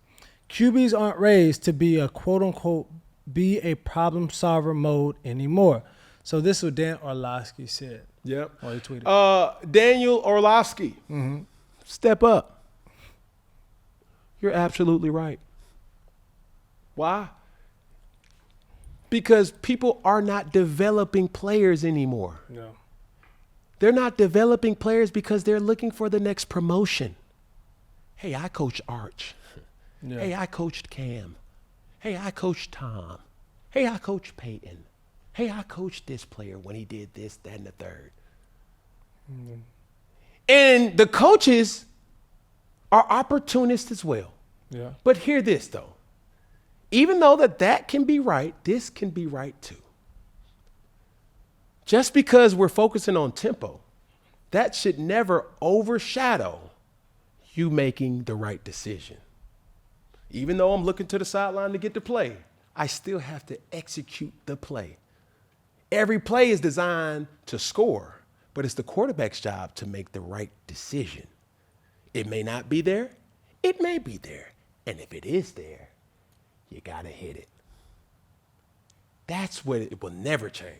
QBs aren't raised to be a quote-unquote be a problem solver mode anymore. So this is what Dan Orlovsky said. Yep. Oh, he tweeted. Daniel Orlovsky, step up. You're absolutely right. Why? Because people are not developing players anymore. No. They're not developing players because they're looking for the next promotion. Hey, I coached Arch. Yeah. Hey, I coached Cam. Hey, I coached Tom. Hey, I coached Peyton. Hey, I coached this player when he did this, that, and the third. And the coaches are opportunists as well. Yeah. But hear this, though. Even though that can be right, this can be right too. Just because we're focusing on tempo, that should never overshadow you making the right decision. Even though I'm looking to the sideline to get the play, I still have to execute the play. Every play is designed to score, but it's the quarterback's job to make the right decision. It may not be there. It may be there. And if it is there, you got to hit it. That's what it will never change.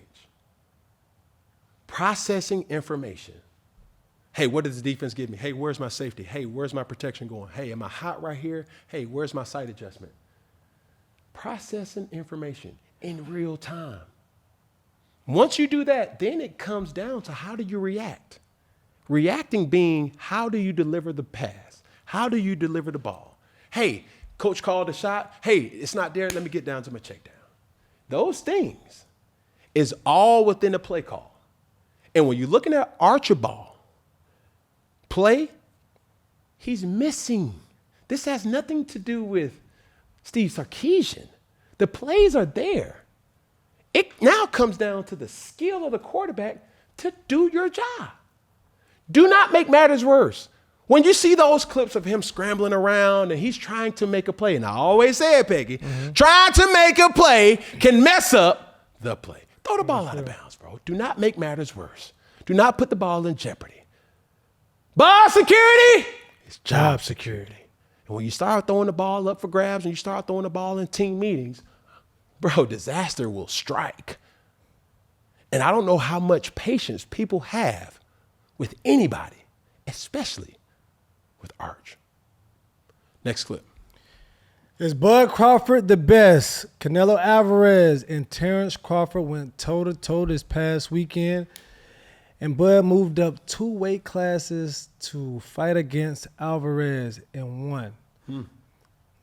Processing information. Hey, what does the defense give me? Hey, where's my safety? Hey, where's my protection going? Hey, am I hot right here? Hey, where's my sight adjustment? Processing information in real time. Once you do that, then it comes down to how do you react? Reacting being how do you deliver the pass? How do you deliver the ball? Hey, coach called a shot. Hey, it's not there. Let me get down to my check down. Those things is all within a play call. And when you're looking at Archibald play, he's missing. This has nothing to do with Steve Sarkisian. The plays are there. It now comes down to the skill of the quarterback to do your job. Do not make matters worse. When you see those clips of him scrambling around and he's trying to make a play, and I always say it, Peggy, trying to make a play can mess up the play. Throw the ball out of bounds, bro. Do not make matters worse. Do not put the ball in jeopardy. Ball security is job security. And when you start throwing the ball up for grabs and you start throwing the ball in team meetings, bro, disaster will strike. And I don't know how much patience people have with anybody, especially with Arch. Next clip. Is Bud Crawford the best? Canelo Alvarez and Terrence Crawford went toe-to-toe this past weekend, and Bud moved up 2 weight classes to fight against Alvarez and won.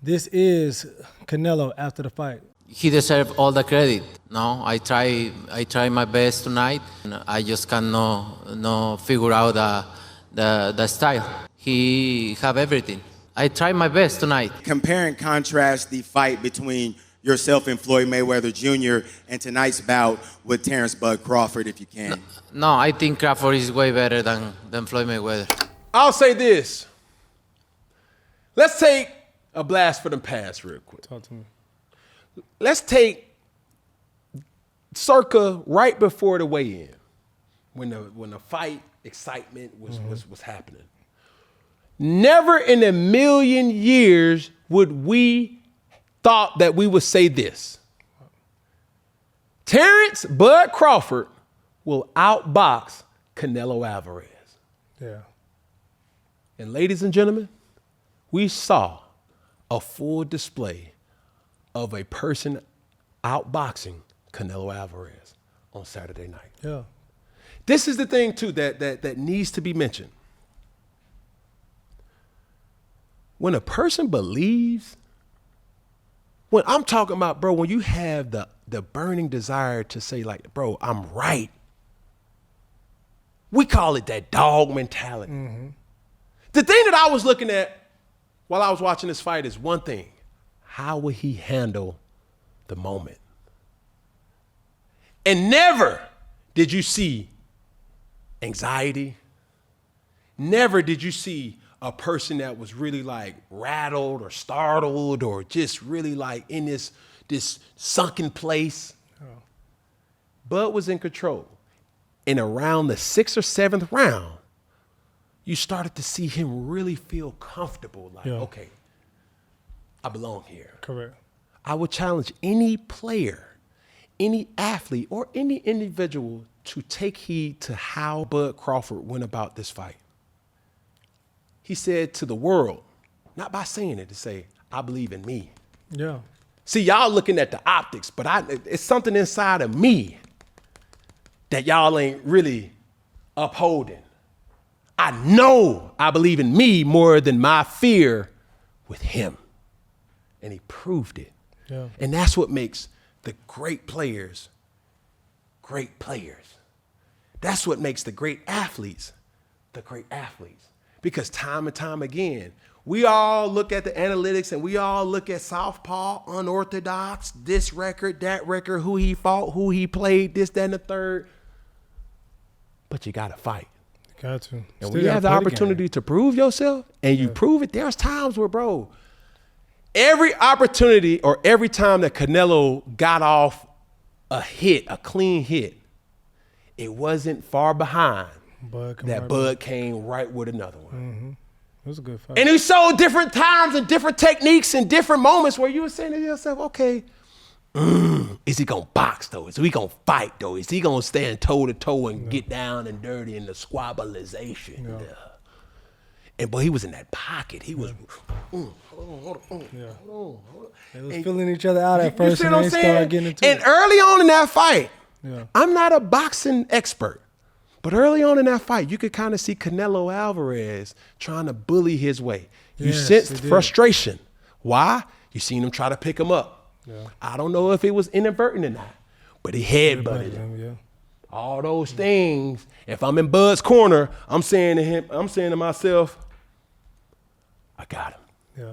This is Canelo after the fight. He deserves all the credit. No, I try my best tonight. I just cannot figure out the style. He have everything. I try my best tonight. Compare and contrast the fight between yourself and Floyd Mayweather Jr. and tonight's bout with Terrence Bud Crawford, if you can. No, I think Crawford is way better than Floyd Mayweather. I'll say this. Let's take a blast for the past real quick. Talk to me. Let's take circa right before the weigh-in, when the fight excitement was happening. Never in a million years would we thought that we would say this. Terrence Bud Crawford will outbox Canelo Alvarez. Yeah. And ladies and gentlemen, we saw a full display of a person outboxing Canelo Alvarez on Saturday night. Yeah. This is the thing, too, that needs to be mentioned. When a person believes, when I'm talking about, bro, when you have the burning desire to say, like, bro, I'm right. We call it that dog mentality. The thing that I was looking at while I was watching this fight is one thing. How will he handle the moment? And never did you see anxiety. Never did you see a person that was really like rattled or startled or just really like in this sunken place. Bud was in control. And around the 6th or 7th round, you started to see him really feel comfortable. Like, okay, I belong here. Correct. I would challenge any player, any athlete, or any individual to take heed to how Bud Crawford went about this fight. He said to the world, not by saying it, to say, I believe in me. Yeah. See, y'all looking at the optics, but it's something inside of me that y'all ain't really upholding. I know I believe in me more than my fear with him. And he proved it. Yeah. And that's what makes the great players great players. That's what makes the great athletes the great athletes. Because time and time again, we all look at the analytics and we all look at southpaw, unorthodox, this record, that record, who he fought, who he played, this, that, and the third. But you got to fight. Got to. And when you have the opportunity to prove yourself and you prove it, there's times where, bro, every opportunity or every time that Canelo got off a hit, a clean hit, it wasn't far behind that Bud came right with another one. Mm-hmm. It was a good fight. And it showed different times and different techniques and different moments where you were saying to yourself, okay, is he going to box, though? Is he going to fight, though? Is he going to stand toe-to-toe and get down and dirty in the squabbleization? Yeah. And, boy, he was in that pocket. He was, hold on. They was filling each other out at first, you see and what they I'm saying? started getting into And it. early on in that fight, I'm not a boxing expert, but early on in that fight, you could kind of see Canelo Alvarez trying to bully his way. You sensed frustration. Why? You seen him try to pick him up. Yeah. I don't know if it was inadvertent or not, but he headbutted him. Yeah. All those things. If I'm in Bud's corner, I'm saying to myself, I got him. Yeah.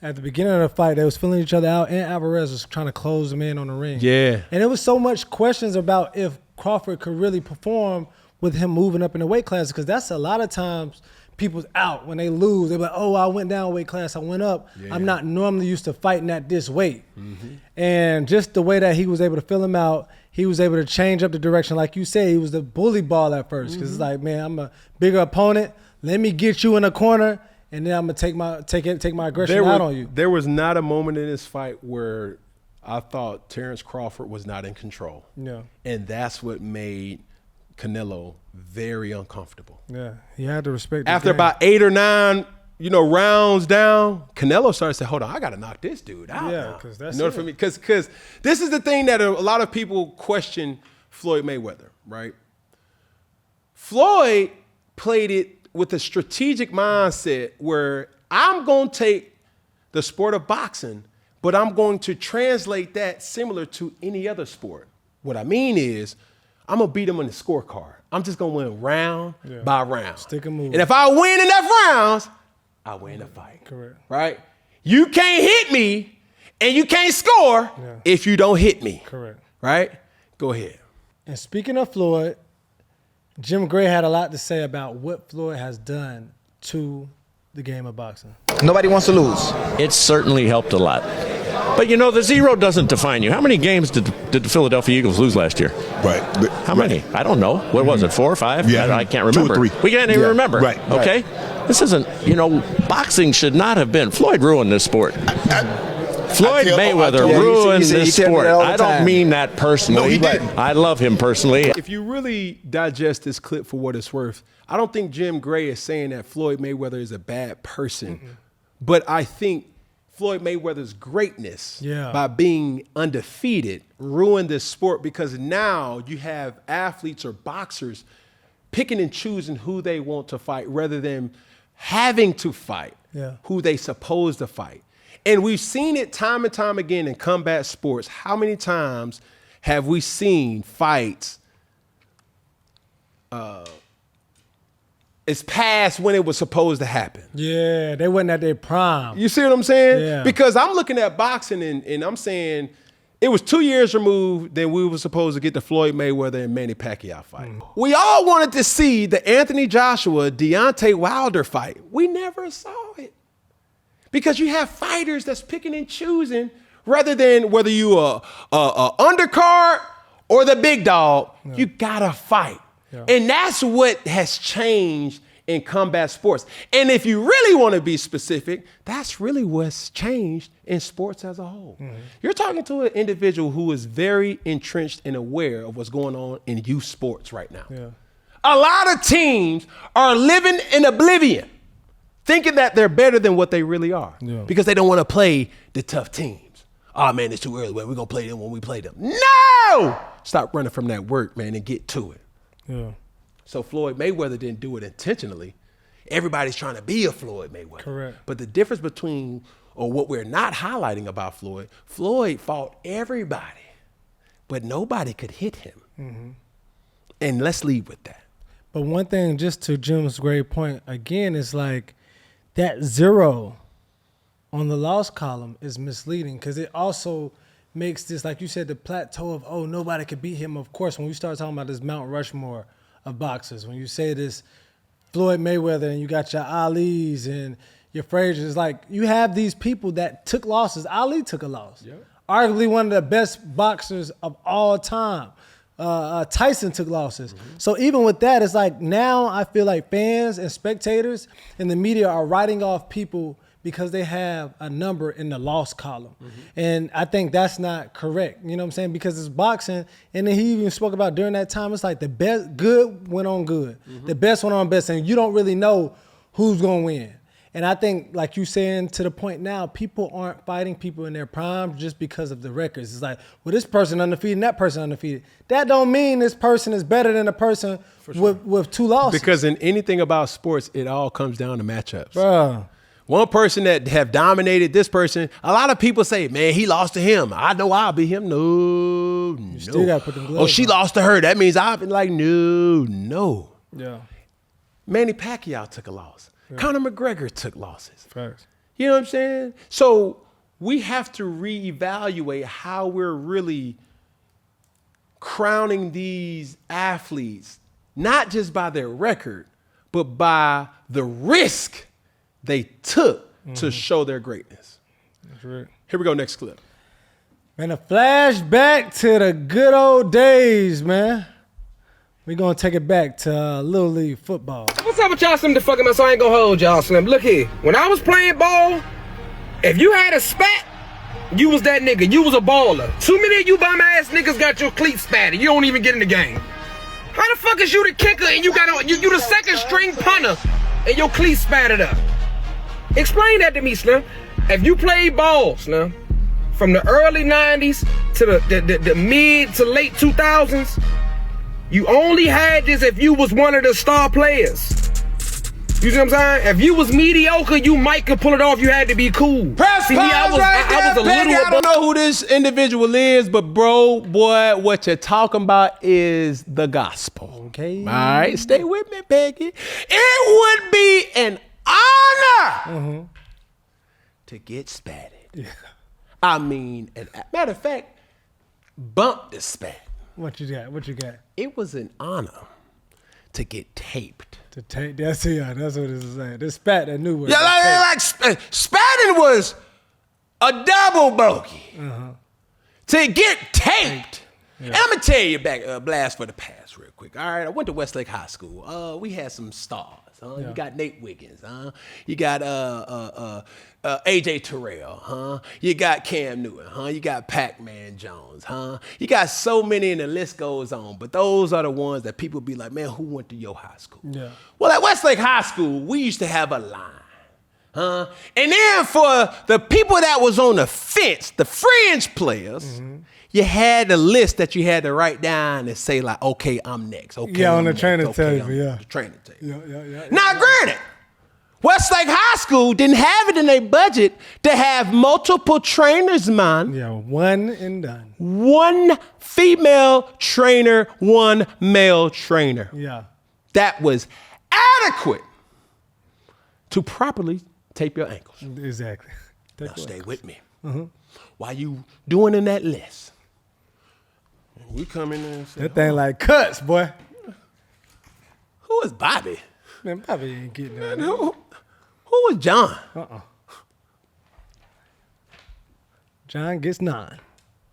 At the beginning of the fight, they was filling each other out, and Alvarez was trying to close them in on the ring. Yeah. And there was so much questions about if Crawford could really perform with him moving up in the weight class, because that's a lot of times people's out when they lose. They're like, oh, I went down weight class, I went up. Yeah. I'm not normally used to fighting at this weight. Mm-hmm. And just the way that he was able to fill him out, he was able to change up the direction. Like you said, he was the bully ball at first, because it's like, man, I'm a bigger opponent. Let me get you in a corner, and then I'm gonna take my aggression out on you. There was not a moment in this fight where I thought Terrence Crawford was not in control. Yeah. And that's what made Canelo very uncomfortable. Yeah, he had to respect. After about 8 or 9, rounds down, Canelo started to say, "Hold on, I got to knock this dude out." Yeah, because that's for me. Because this is the thing that a lot of people question Floyd Mayweather, right? Floyd played it with a strategic mindset where I'm going to take the sport of boxing, but I'm going to translate that similar to any other sport. What I mean is, I'm going to beat him on the scorecard. I'm just going to win round by round. Stick and move. And if I win enough rounds, I win the fight. Correct. Right? You can't hit me and you can't score if you don't hit me. Correct. Right? Go ahead. And speaking of Floyd, Jim Gray had a lot to say about what Floyd has done to the game of boxing. Nobody wants to lose. It's certainly helped a lot. But, the zero doesn't define you. How many games did the Philadelphia Eagles lose last year? Right. How many? I don't know. What was it, 4 or 5? Yeah. I can't remember. 2 or 3. We can't even remember. Right. Okay? This isn't, boxing should not have been. Floyd ruined this sport. Floyd Mayweather ruined this sport. I don't mean that personally. No, he didn't. I love him personally. If you really digest this clip for what it's worth, I don't think Jim Gray is saying that Floyd Mayweather is a bad person. Mm-mm. But I think Floyd Mayweather's greatness by being undefeated ruined this sport, because now you have athletes or boxers picking and choosing who they want to fight rather than having to fight who they supposed to fight. And we've seen it time and time again in combat sports. How many times have we seen fights it's past when it was supposed to happen? Yeah, they wasn't at their prime. You see what I'm saying? Yeah. Because I'm looking at boxing and I'm saying it was 2 years removed than we were supposed to get the Floyd Mayweather and Manny Pacquiao fight. We all wanted to see the Anthony Joshua, Deontay Wilder fight. We never saw it. Because you have fighters that's picking and choosing rather than whether you a undercard or the big dog, you gotta fight. Yeah. And that's what has changed in combat sports. And if you really want to be specific, that's really what's changed in sports as a whole. You're talking to an individual who is very entrenched and aware of what's going on in youth sports right now. Yeah. A lot of teams are living in oblivion, thinking that they're better than what they really are because they don't want to play the tough teams. Oh, man, it's too early. We're going to play them when we play them. No! Stop running from that work, man, and get to it. Yeah. So Floyd Mayweather didn't do it intentionally. Everybody's trying to be a Floyd Mayweather. Correct. But the difference between, or what we're not highlighting about Floyd fought everybody, but nobody could hit him. And let's leave with that. But one thing, just to Jim's great point, again, is like that 0 on the loss column is misleading because it also makes this, like you said, the plateau of, oh, nobody could beat him. Of course, when we start talking about this Mount Rushmore of boxers, when you say this Floyd Mayweather and you got your Ali's and your Frazier's, like you have these people that took losses. Ali took a loss. Arguably one of the best boxers of all time. Tyson took losses. So even with that, it's like now I feel like fans and spectators and the media are writing off people because they have a number in the loss column. And I think that's not correct. You know what I'm saying? Because it's boxing. And then he even spoke about during that time, it's like the best good went on good. The best went on best. And you don't really know who's going to win. And I think, like you saying to the point now, people aren't fighting people in their prime just because of the records. It's like, well, this person undefeated and that person undefeated. That don't mean this person is better than a person with 2 losses. Because in anything about sports, it all comes down to matchups. Bruh. One person that have dominated this person, a lot of people say, man, he lost to him. I know I'll beat him. No. Still got to put them gloves Oh, she on. lost to her. That means I've been like, no. Yeah. Manny Pacquiao took a loss. Yeah. Conor McGregor took losses. Facts. You know what I'm saying? So we have to reevaluate how we're really crowning these athletes, not just by their record, but by the risk they took to show their greatness. That's right. Here we go, next clip. Man, a flashback to the good old days, man. We're going to take it back to Little League football. What's up with y'all? Some the fucking mess. I ain't gonna hold y'all, Slim. Look here. When I was playing ball, if you had a spat, you was that nigga. You was a baller. Too many of you bum ass niggas got your cleats spatted. You don't even get in the game. How the fuck is you the kicker and you got you the second string punter and your cleats spatted up? Explain that to me, Slim. If you played ball, Slim, from the early 90s to the mid to late 2000s, you only had this if you was one of the star players. You see what I'm saying? If you was mediocre, you might could pull it off. You had to be cool. Press See, I was a Peggy, little I don't know who this individual is, but bro, boy, what you're talking about is the gospel. Okay. All right, stay with me, Peggy. It would be an honor to get spatted. Yeah. I mean, matter of fact, bump the spat. What you got? What you got? It was an honor to get taped. To tape. That's what it is saying. This spat, that new word. Yeah, like spatting was a double bogey. To get taped. And I'm gonna tell you back, blast for the past real quick. All right, I went to Westlake High School. We had some stars. You got Nate Wiggins, You got AJ Terrell, You got Cam Newton, You got Pac-Man Jones, You got so many, and the list goes on. But those are the ones that people be like, man, who went to your high school? Yeah. Well, at Westlake High School, we used to have a line, And then for the people that was on the fence, the fringe players, you had a list that you had to write down and say like, okay, I'm next. Okay, Yeah, I'm on the next. training Okay, table, yeah. The training table. Yeah. Now, granted, Westlake High School didn't have it in their budget to have multiple trainers, man. Yeah, one and done. One female trainer, one male trainer. Yeah. That was adequate to properly tape your ankles. Exactly. Now stay with me. While you doing in that list, we come in there and say, That thing like cuts, boy. who is Bobby? Man, Bobby ain't getting that. Man, who was John? John gets 9.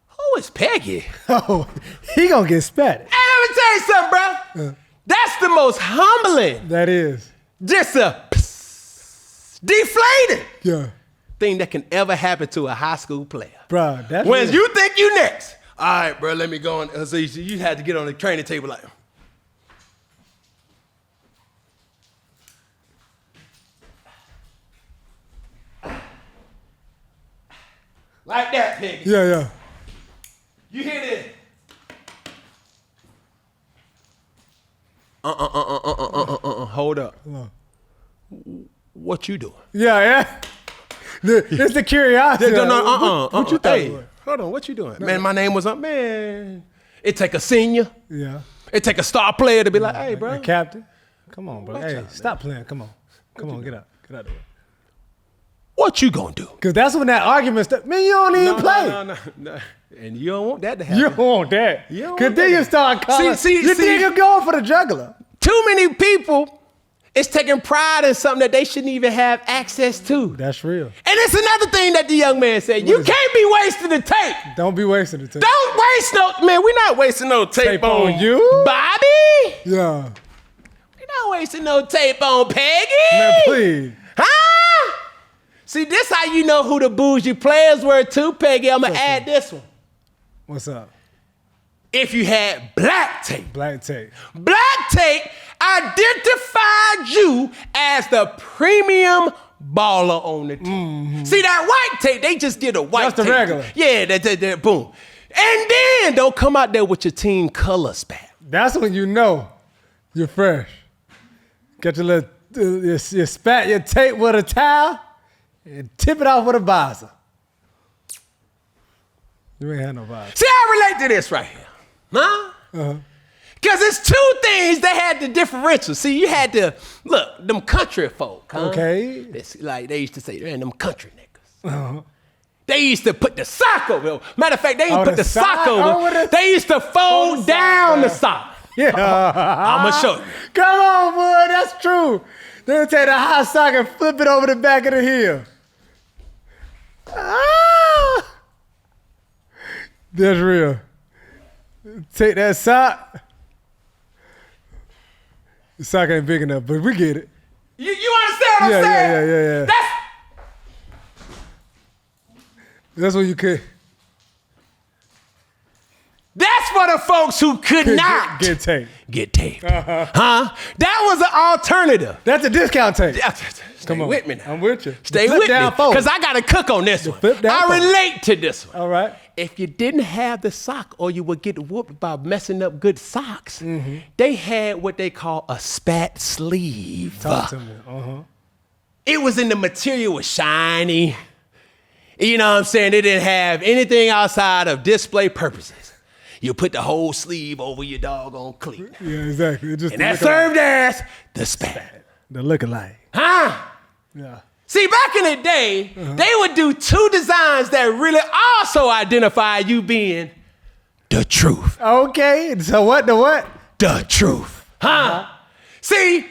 Who is Peggy? Oh, he gonna get spatted. Hey, let me tell you something, bro. That's the most humbling. That is. Just a deflated Yeah. thing that can ever happen to a high school player. Bro, that's When real. you think you next. All right, bro, let me go on. So you had to get on the training table like that, Peggy. Yeah. You hear this? Hold up. What you doing? Yeah. It's the curiosity. What you Hey, think? Hold on, what you doing? Man, my name was man. It take a senior. Yeah. It take a star player to be like, hey, bro. Captain. Come on, bro. Watch Hey, out, stop playing. Come on, get out. Get out of here. What you gonna do? Because that's when that argument stuff. Man, you don't even play. No. And you don't want that to happen. You don't want that. You don't Because want then that. you start calling. You think you're going for the juggler. Too many people is taking pride in something that they shouldn't even have access to. That's real. And it's another thing that the young man said. You can't be wasting the tape. Don't be wasting the tape. Don't waste no, man, we're not wasting no tape on you. Bobby. Yeah. We're not wasting no tape on Peggy. Man, please. Huh? See, this how you know who the bougie players were too, Peggy. I'm going to add this one. What's up? If you had black tape. Black tape. Black tape identified you as the premium baller on the team. Mm-hmm. See, that white tape, they just did a white That's the tape. regular. Yeah, that, boom. And then don't come out there with your team color spat. That's when you know you're fresh. Get your little, you spat your tape with a towel and tip it off with a visor. You ain't had no visor. See, I relate to this right here. Huh? Uh-huh. Because it's two things that had the differential. See, you had to, look, them country folk, huh? Okay. It's like they used to say, man, them country niggas. Uh-huh. They used to put the sock over. Matter of fact, they didn't put the sock side over. over the- They used to fold down the sock. Yeah. I'm going to show you. Come on, boy. That's true. They'll take the hot sock and flip it over the back of the heel. Ah! That's real. Take that sock. The sock ain't big enough, but we get it. You understand what I'm saying? Yeah. That's what you could. That's for the folks who could not get taped. Get taped. Huh? That was an alternative. That's a discount tape. Stay with me now. I'm with you. Stay Flip with me. down forward. Because I got to cook on this one. flip down I forward. relate to this one. All right. If you didn't have the sock or you would get whooped by messing up good socks, they had what they call a spat sleeve. Talk to me. Uh-huh. It was in the material was shiny. You know what I'm saying? They didn't have anything outside of display purposes. You put the whole sleeve over your doggone cleat. Yeah, exactly. It just And that served as the spat. The lookalike. Huh? Yeah. See, back in the day, they would do two designs that really also identify you being the truth. Okay. So what? The what? The truth. Huh? See,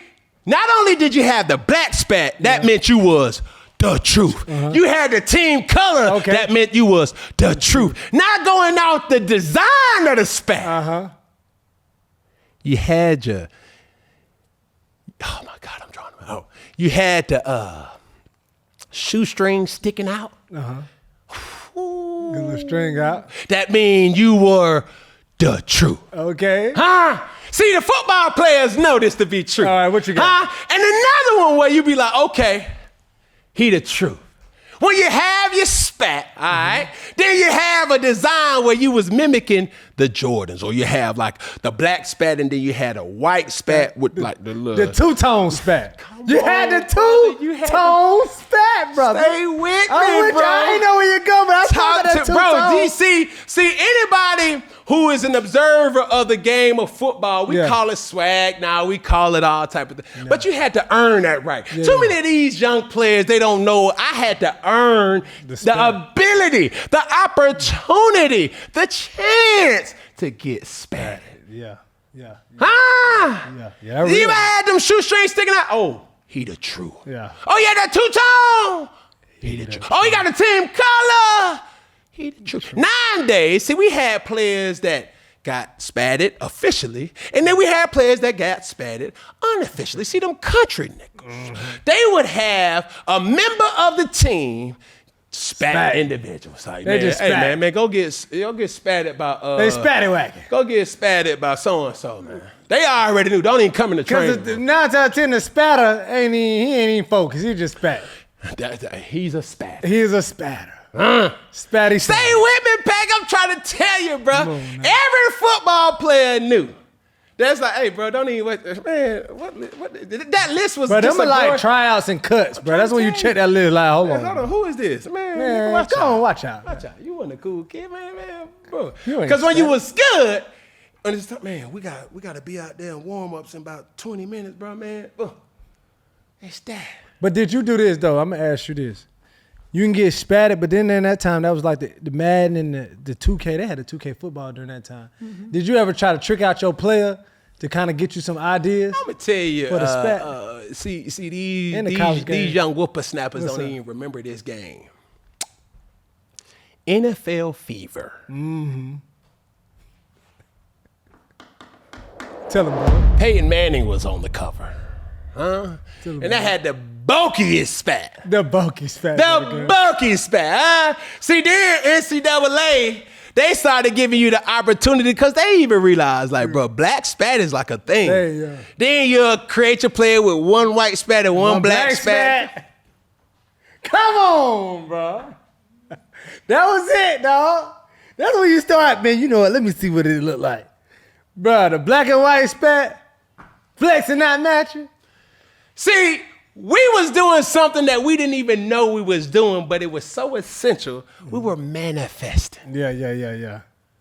not only did you have the black spat, that meant you was the truth. You had the team color, that meant you was the truth. Not going out the design of the spat. You had your, oh my God, I'm drawing them out. You had the shoestring sticking out. Get a little string out. That mean you were the truth. Okay. Huh? See, the football players know this to be true. All right, what you got? Huh? And another one where you be like, okay, he the truth. When you have your spat, all right, then you have a design where you was mimicking the Jordans, or you have like the black spat and then you had a white spat with like the little. The two-tone spat. You had the brother, you had two-tone spat, brother. Stay with me, I'm with bro. you. I ain't know where you go, but I Talk talk to, that bro, two-tone. see, anybody who is an observer of the game of football, we call it swag now, we call it all type of thing. But you had to earn that right. Too many of these young players, they don't know, I had to earn the ability, the opportunity, the chance to get spatted. Yeah. Ah! Yeah. You ever had them shoestrings sticking out? Oh, he the truth. Yeah. Oh, yeah, that two-tone. He the truth. Oh, he got a team color. He the truth. Nowadays, see, we had players that got spatted officially, and then we had players that got spatted unofficially. See, them country niggas, they would have a member of the team spat individuals. Like, they just spat. Man, go get spatted by they spatted wagon. Go get spatted by so and so, man. They already knew. Don't even come in the training. Because 9 out of 10, the spatter he ain't even focused. He just spat. He's a spatter. He's a spatter. Spatty. Stay with me, Peg. I'm trying to tell you, bro. Every football player knew. That's like, hey, bro, don't even wait. Man, what that list was. But just them are like tryouts and cuts, bro. That's when you check that list. Like, hold on, who is this, man? Watch out. Watch out. You wasn't a cool kid, man, bro. Because when you was good, and it's like, man, we got to be out there in warm ups in about 20 minutes, bro, man. It's that. But did you do this though? I'm gonna ask you this. You can get spatted, but then in that time, that was like the Madden and the 2K. They had the 2K football during that time. Mm-hmm. Did you ever try to trick out your player to kind of get you some ideas? I'm gonna tell you, for the spat. See these young whippersnappers don't even remember this game. NFL Fever. Mm-hmm. Tell them, bro. Peyton Manning was on the cover. Huh? And that had the bulkiest spat. The bulkiest spat. The bulkiest spat. Huh? See, then NCAA, they started giving you the opportunity because they even realized, like, bro, black spat is like a thing. Then you'll create your player with one white spat and one black spat. Come on, bro. That was it, dog. That's when you start, man, you know what, let me see what it look like. Bro, the black and white spat, flexing not matching. See, we was doing something that we didn't even know we was doing, but it was so essential. We were manifesting. Yeah.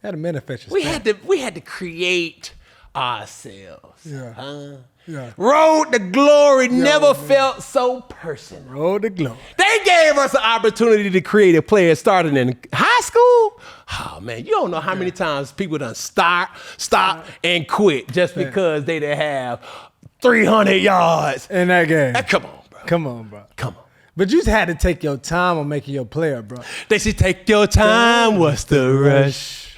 Had to manifest. We had to create ourselves. Yeah. Road to glory never felt so personal. Road to glory. They gave us an opportunity to create a player starting in high school. Oh man, you don't know how many times people done stop, and quit just because they didn't have 300 yards in that game. Come on, bro. Come on. But you just had to take your time on making your player, bro. They say take your time. What's the rush?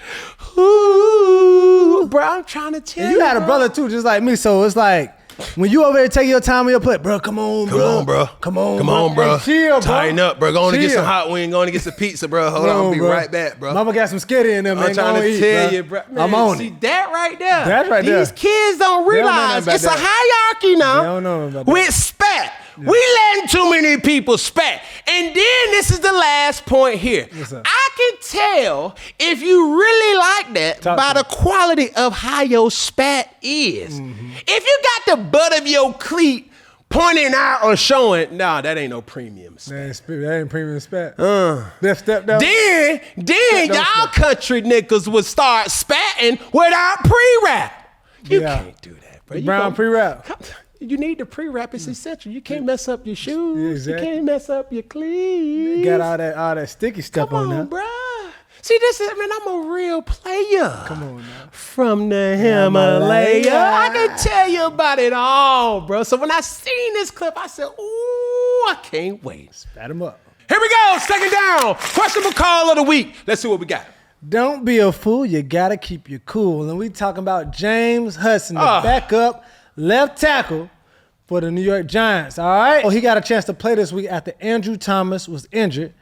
Ooh, bro, I'm trying to tell you. You had a brother too, just like me. So it's like when you over there taking your time on your play, bro. Come on, bro. Come on, bro. Hey, chill, bro. Tighten up, bro. Go on and get some hot wing. Go on and get some pizza, bro. Hold on, I'll be right back, bro. Mama got some skitty in there, man. I'm trying to tell you, bro. Man, I'm on see it. That right there. That's right there. These kids don't realize it's a hierarchy now. They don't know about that. With spat. Yeah. We letting too many people spat. And then this is the last point here. I can tell if you really like that by the quality of how your spat is. Mm-hmm. If you got the butt of your cleat pointing out or showing, nah, that ain't no premium spat. That ain't premium spat. That step down. Then y'all country niggas would start spatting without pre-wrap. You can't do that, bro. Brown pre-wrap. You need the pre-wrap. It's essential. You can't mess up your shoes. Exactly. You can't mess up your cleats. You got all that sticky stuff on there. Come on, bruh. See, I'm a real player. Come on now. From the Himalaya. I can tell you about it all, bro. So when I seen this clip, I said, ooh, I can't wait. Spat him up. Here we go. Second down. Questionable call of the week. Let's see what we got. Don't be a fool. You got to keep your cool. And we talking about James Hudson, the backup left tackle for the New York Giants, all right? He got a chance to play this week after Andrew Thomas was injured,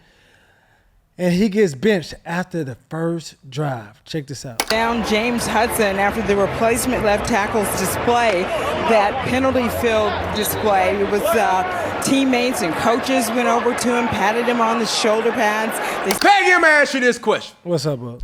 and he gets benched after the first drive. Check this out. Down James Hudson after the replacement left tackle's display, that penalty field display. It was teammates and coaches went over to him, patted him on the shoulder pads. Peggy, I'm gonna ask you this question. What's up, bro?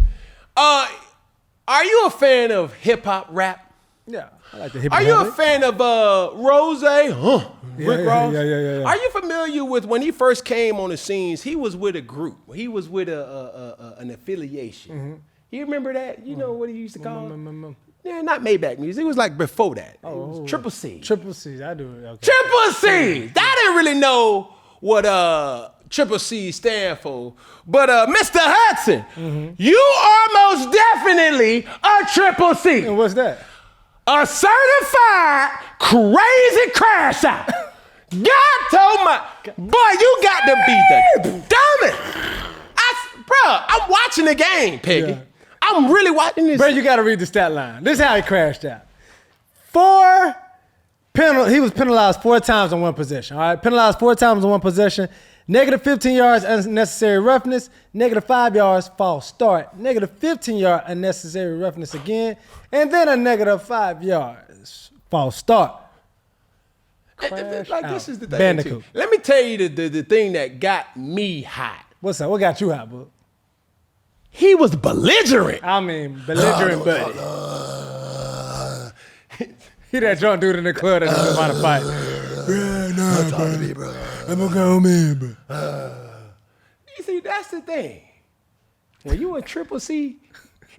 Are you a fan of hip-hop rap? Yeah. I like the hip-hop. Are you a fan of Rose? Rick Ross? Yeah. Are you familiar with when he first came on the scenes? He was with a group. He was with an affiliation. Mm-hmm. You remember that? You know what he used to call it? Yeah, not Maybach Music. It was like before that. It was Triple C. Triple C. I do it. Okay. Triple C. I didn't really know what Triple C stand for. But Mr. Hudson, you are most definitely a Triple C. And what's that? A certified crazy crash out. God told boy, you got to be the dumbest. Bro, I'm watching the game, Peggy. Yeah. I'm really watching this. Bro, you got to read the stat line. This is how he crashed out. He was penalized 4 times on one possession. All right, penalized 4 times on one possession. Negative 15 yards, unnecessary roughness. Negative 5 yards, false start. Negative 15 yard, unnecessary roughness again. And then a negative 5 yards, false start. This is the thing. Too. Let me tell you the thing that got me hot. What's that? What got you hot, bro? He was belligerent. I mean, belligerent, buddy. He that drunk dude in the club that doesn't want to fight. Nah, talk to me, bro. I'm gonna go home in, bro. You see, that's the thing. When you in Triple C,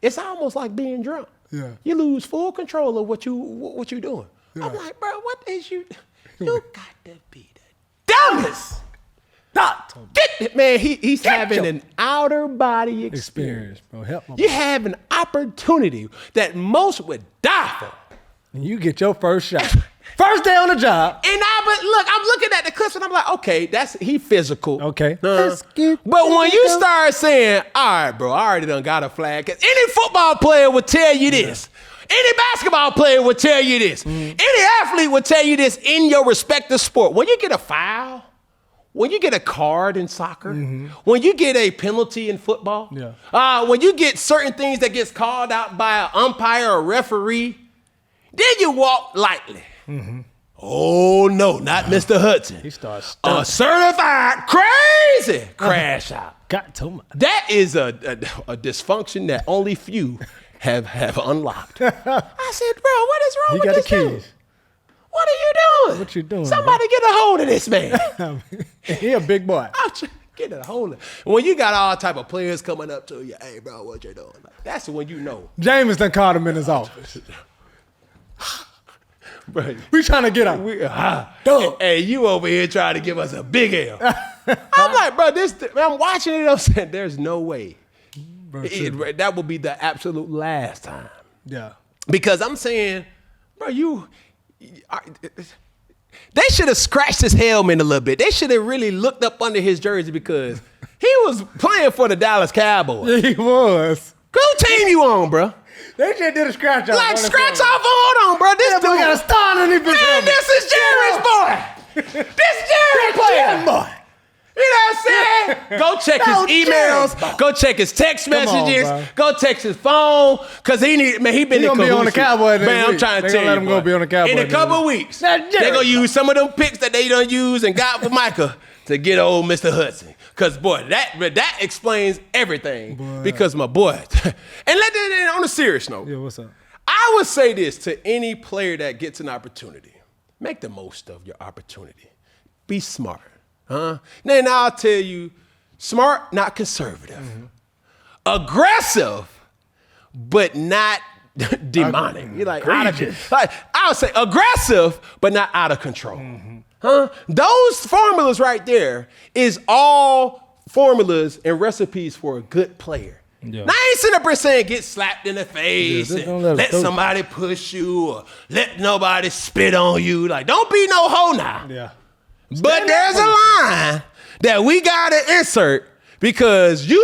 it's almost like being drunk. Yeah. You lose full control of what you doing. Yeah. I'm like, bro, what is you? You got to be the dumbest. Man, he's having an outer body experience, bro. Help you have an opportunity that most would die for. And you get your first shot. First day on the job. And I'm looking at the clips and I'm like, okay, he physical. Okay. But when you start saying, all right, bro, I already done got a flag. Because any football player would tell you this. Any basketball player would tell you this. Any athlete would tell you this in your respective sport. When you get a foul, when you get a card in soccer, when you get a penalty in football, when you get certain things that gets called out by an umpire or referee, then you walk lightly. Oh, no, not Mr. Hudson. He starts a certified crazy crash out. Got to my. That is a dysfunction that only few have unlocked. I said, bro, what is wrong with this dude? What are you doing? What you doing? Somebody get a hold of this man. He a big boy. Get a hold of it. When you got all type of players coming up to you, hey, bro, what you doing? That's when you know. James done called him in his office. Right. We trying to get him. Hey, you over here trying to give us a big L. I'm like, bro, I'm watching it. I'm saying, there's no way. That would be the absolute last time. Yeah. Because I'm saying, bro, they should have scratched his helmet a little bit. They should have really looked up under his jersey because he was playing for the Dallas Cowboys. Yeah, he was. Who team you on, bro? They just did a scratch off. Like, scratch off, hold on, bro. This dude got a star underneath his helmet. This is Jerry's boy. This is Jerry's player. Boy. You know what I'm saying? Go check his emails. Go check his text messages. Go text his phone. Because he been gonna be on the Cowboys. Man, I'm trying to tell you, let him go be on the Cowboys. In a couple of weeks, they're going to use some of them picks that they done use and got for Micah to get old Mr. Hudson. Because, boy, that explains everything. Boy. Because, my boy. And on a serious note. Yeah, what's up? I would say this to any player that gets an opportunity. Make the most of your opportunity. Be smart. Then I'll tell you, smart, not conservative. Aggressive, but not demonic. You're like, I would say aggressive, but not out of control. Those formulas right there is all formulas and recipes for a good player. Yeah. Now, I ain't sitting up here saying get slapped in the face and let somebody push you or let nobody spit on you. Like, don't be no hoe now. Yeah. But there's a line that we got to insert because hey,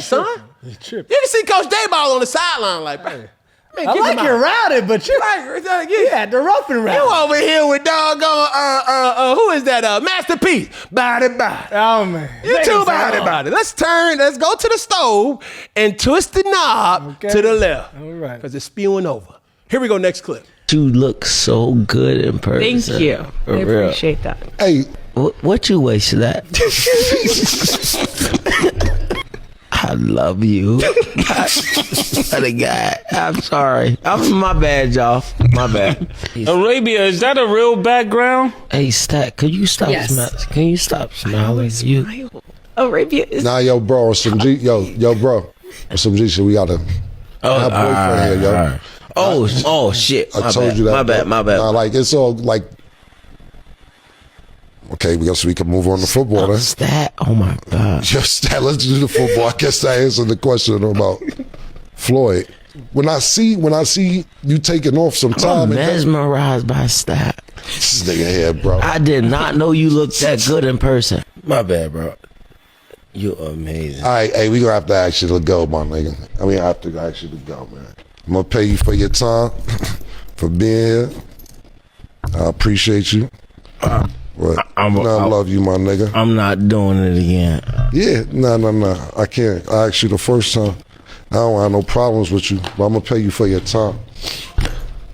son, you can see Coach Dayball on the sideline like, man, I like your routing, but you had the rough and route. You over here with doggone, who is that? Masterpiece. Body. Oh, man. You too body. Let's go to the stove and twist the knob to the left. All right. Because it's spewing over. Here we go, next clip. You look so good in person. Thank you. I appreciate that. Hey, what you waste that? I love you. What a guy. I'm sorry. My bad, y'all. My bad. Arabia, is that a real background? Hey, Stat, can you stop smiling? Can you stop smiling? Arabia is... Nah, yo, bro, some G, yo, bro. Some G shit, we got a boyfriend here, yo. Right. Oh shit! I told you that. My bad. Nah, like it's all like. Okay, we can move on to football then. Stat, oh my god. Just Stat, let's do the football. I guess I answered the question about Floyd. When I see you taking off some time, I'm mesmerized by Stat. This nigga here, bro. I did not know you looked that good in person. My bad, bro. You're amazing. All right, hey, we gonna have to ask you to go, my nigga. I have to ask you to go, man. I'm gonna pay you for your time, for being here. I appreciate you. I love you, my nigga. I'm not doing it again. Yeah, no. I can't. I asked you the first time. I don't have no problems with you, but I'm gonna pay you for your time.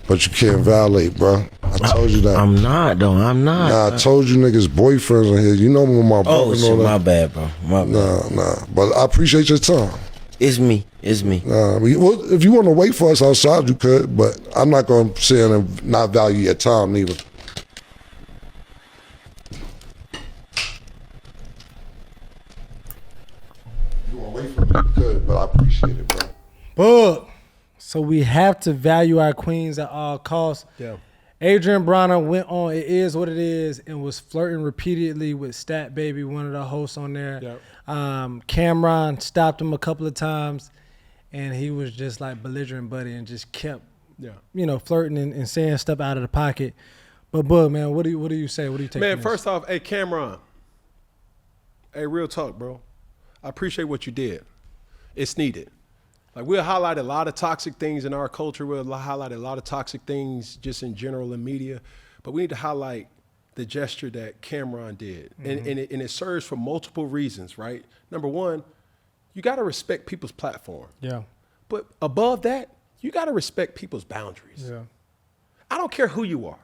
But you can't violate, bro. I told you that. I'm not, though. I'm not. Nah, I told you niggas boyfriends in here. You know me with my brother. Oh, shit, my bad, bro. My bad. Nah. But I appreciate your time. It's me. Nah, well, if you want to wait for us outside, you could. But I'm not going to sit in and not value your time, neither. You want to wait for me, you could. But I appreciate it, bro. But so we have to value our queens at all costs. Yeah. Adrien Broner went on It Is What It Is and was flirting repeatedly with Stat Baby, one of the hosts on there. Yep. Cameron stopped him a couple of times, and he was just like belligerent buddy and just kept, flirting and saying stuff out of the pocket. But Bud, man, what do you say? What do you take? Man, first off, hey Cameron, hey, real talk, bro. I appreciate what you did. It's needed. Like, we'll highlight a lot of toxic things in our culture. We'll highlight a lot of toxic things just in general in media. But we need to highlight the gesture that Cameron did. Mm-hmm. And it serves for multiple reasons, right? Number one, you got to respect people's platform. Yeah. But above that, you got to respect people's boundaries. Yeah. I don't care who you are.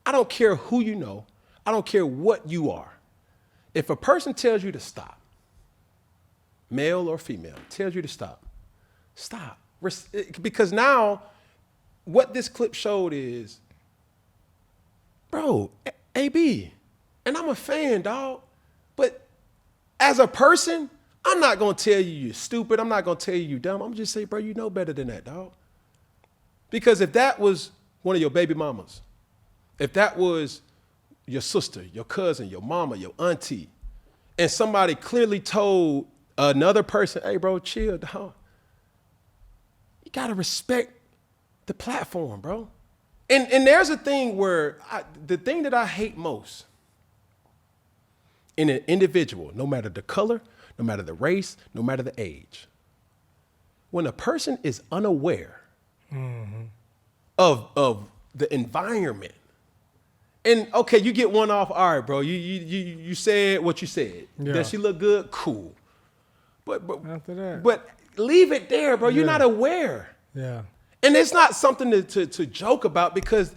I don't care who you know. I don't care what you are. If a person tells you to stop, male or female, tells you to stop, stop. Because now what this clip showed is, bro, AB, and I'm a fan, dog, but as a person, I'm not going to tell you you're stupid. I'm not going to tell you you're dumb. I'm going to just say, bro, you know better than that, dog. Because if that was one of your baby mamas, if that was your sister, your cousin, your mama, your auntie, and somebody clearly told another person, hey, bro, chill, dog. You got to respect the platform, bro. And there's a thing where the thing that I hate most in an individual, no matter the color, no matter the race, no matter the age, when a person is unaware of the environment, and okay, you get one off, all right, bro, you said what you said. Yeah. Does she look good? Cool. But after that, but leave it there, bro. You're not aware. Yeah. And it's not something to joke about, because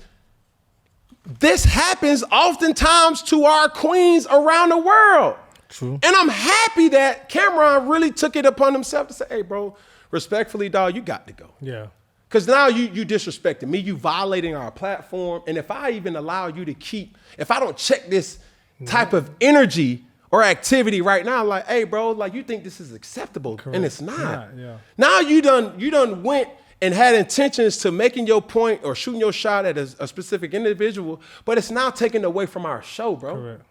this happens oftentimes to our queens around the world. True. And I'm happy that Cameron really took it upon himself to say, hey, bro, respectfully, dog, you got to go. Yeah. Because now you disrespecting me, you violating our platform. And if I even allow you to if I don't check this type of energy or activity right now, like, hey, bro, like, you think this is acceptable. Correct. And it's not. Yeah. Now you done went and had intentions to making your point or shooting your shot at a specific individual, but it's now taken away from our show, bro. Correct.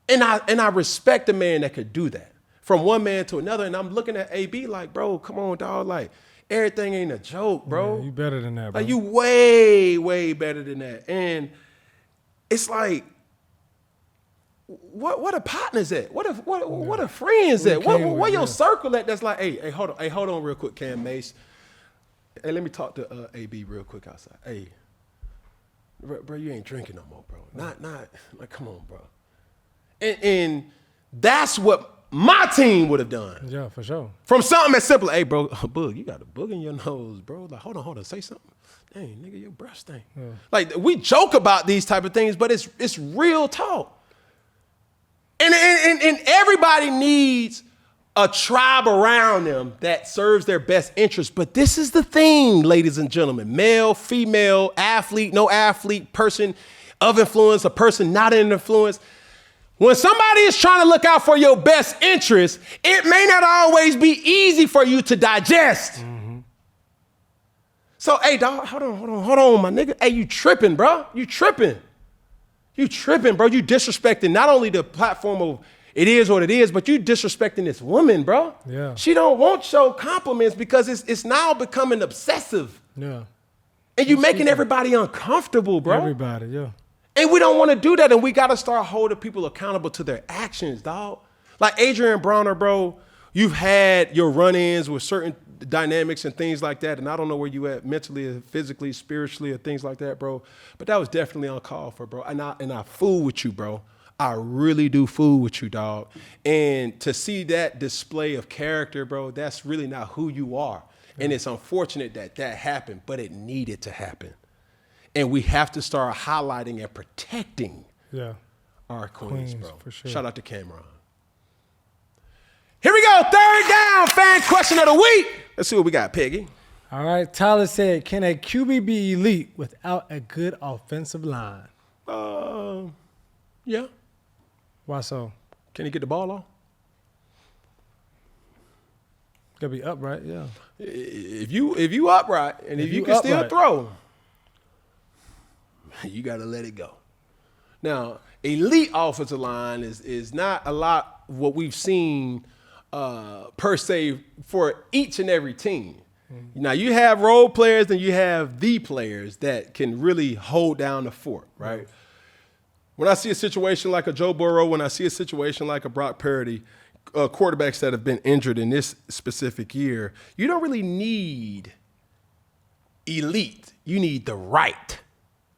And I respect a man that could do that from one man to another. And I'm looking at AB like, bro, come on, dog. Like, everything ain't a joke, bro. Yeah, you better than that, bro. Like, you way, way better than that. And it's like, what a partner's at? What a friends at? Where your circle at? That's like, hey, hold on real quick, Cam Mace. Hey, let me talk to AB real quick outside. Hey, bro, you ain't drinking no more, bro. Not like, come on, bro. And that's what my team would have done. Yeah, for sure. From something as simple, hey, bro, Boog, you got a boog in your nose, bro. Like, hold on, say something. Dang, nigga, your breath stink. Yeah. Like, we joke about these type of things, but it's real talk. And everybody needs a tribe around them that serves their best interest. But this is the thing, ladies and gentlemen, male, female, athlete, no athlete, person of influence, a person not in influence. When somebody is trying to look out for your best interest, it may not always be easy for you to digest. Mm-hmm. So, hey, dog, hold on, my nigga. Hey, you tripping, bro. You tripping, bro. You disrespecting not only the platform of It Is What It Is, but you disrespecting this woman, bro. Yeah. She don't want your compliments because it's now becoming obsessive. Yeah. And you making everybody uncomfortable, bro. Everybody, yeah. And we don't want to do that, and we got to start holding people accountable to their actions, dog. Like Adrien Broner, bro, you've had your run-ins with certain dynamics and things like that, and I don't know where you at mentally or physically, spiritually, or things like that, bro. But that was definitely uncalled for, bro. And I fool with you, bro. I really do fool with you, dog. And to see that display of character, bro, that's really not who you are. And it's unfortunate that that happened, but it needed to happen. And we have to start highlighting and protecting our queens, bro. For sure. Shout out to Cameron. Here we go, third down fan question of the week. Let's see what we got, Peggy. All right, Tyler said, can a QB be elite without a good offensive line? Yeah. Why so? Can he get the ball off? Gotta be upright, yeah. If you upright and if you can still throw, you got to let it go. Now, elite offensive line is not a lot of what we've seen per se for each and every team. Mm-hmm. Now, you have role players and you have the players that can really hold down the fort, right? When I see a situation like a Joe Burrow, when I see a situation like a Brock Purdy, quarterbacks that have been injured in this specific year, you don't really need elite. You need the right.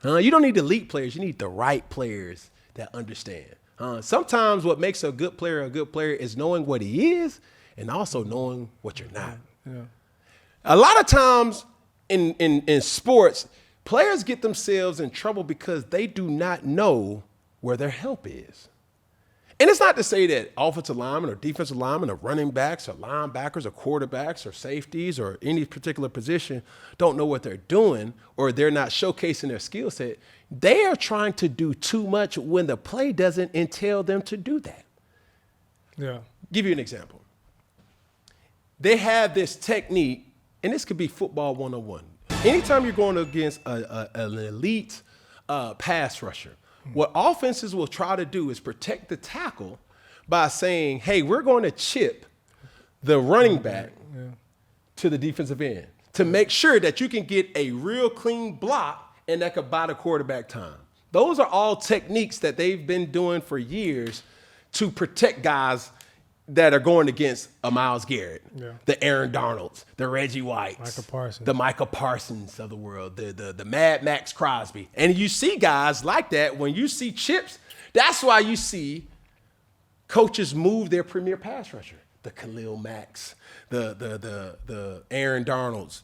You don't need elite players. You need the right players that understand. Sometimes what makes a good player is knowing what he is and also knowing what you're not. Yeah. A lot of times in sports, players get themselves in trouble because they do not know where their help is. And it's not to say that offensive linemen or defensive linemen or running backs or linebackers or quarterbacks or safeties or any particular position don't know what they're doing or they're not showcasing their skill set. They are trying to do too much when the play doesn't entail them to do that. Yeah. Give you an example. They have this technique, and this could be football 101. Anytime you're going against an elite pass rusher, what offenses will try to do is protect the tackle by saying, hey, we're going to chip the running back to the defensive end to make sure that you can get a real clean block and that could buy the quarterback time. Those are all techniques that they've been doing for years to protect guys that are going against a Myles Garrett, the Aaron Donalds, the Reggie Whites, the Micah Parsons of the world, the Mad Max Crosby. And you see guys like that. When you see chips, that's why you see coaches move their premier pass rusher, the Khalil Macks, the Aaron Donalds,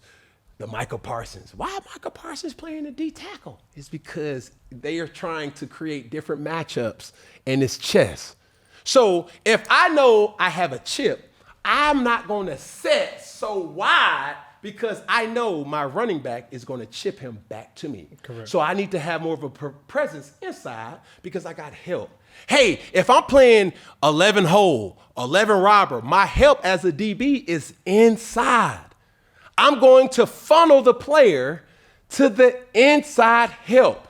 the Micah Parsons. Why Micah Parsons playing the D tackle? It's because they are trying to create different matchups, and it's chess. So if I know I have a chip, I'm not going to set so wide because I know my running back is going to chip him back to me. Correct. So I need to have more of a presence inside because I got help. Hey, if I'm playing 11 hole, 11 robber, my help as a DB is inside. I'm going to funnel the player to the inside help.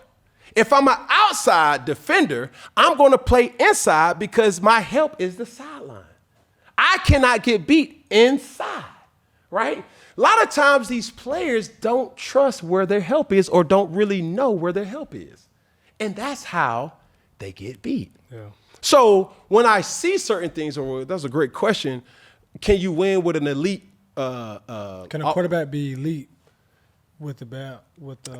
If I'm an outside defender, I'm going to play inside because my help is the sideline. I cannot get beat inside, right? A lot of times these players don't trust where their help is or don't really know where their help is. And that's how they get beat. Yeah. So when I see certain things, that's a great question, can you win with an elite? Can a quarterback be elite?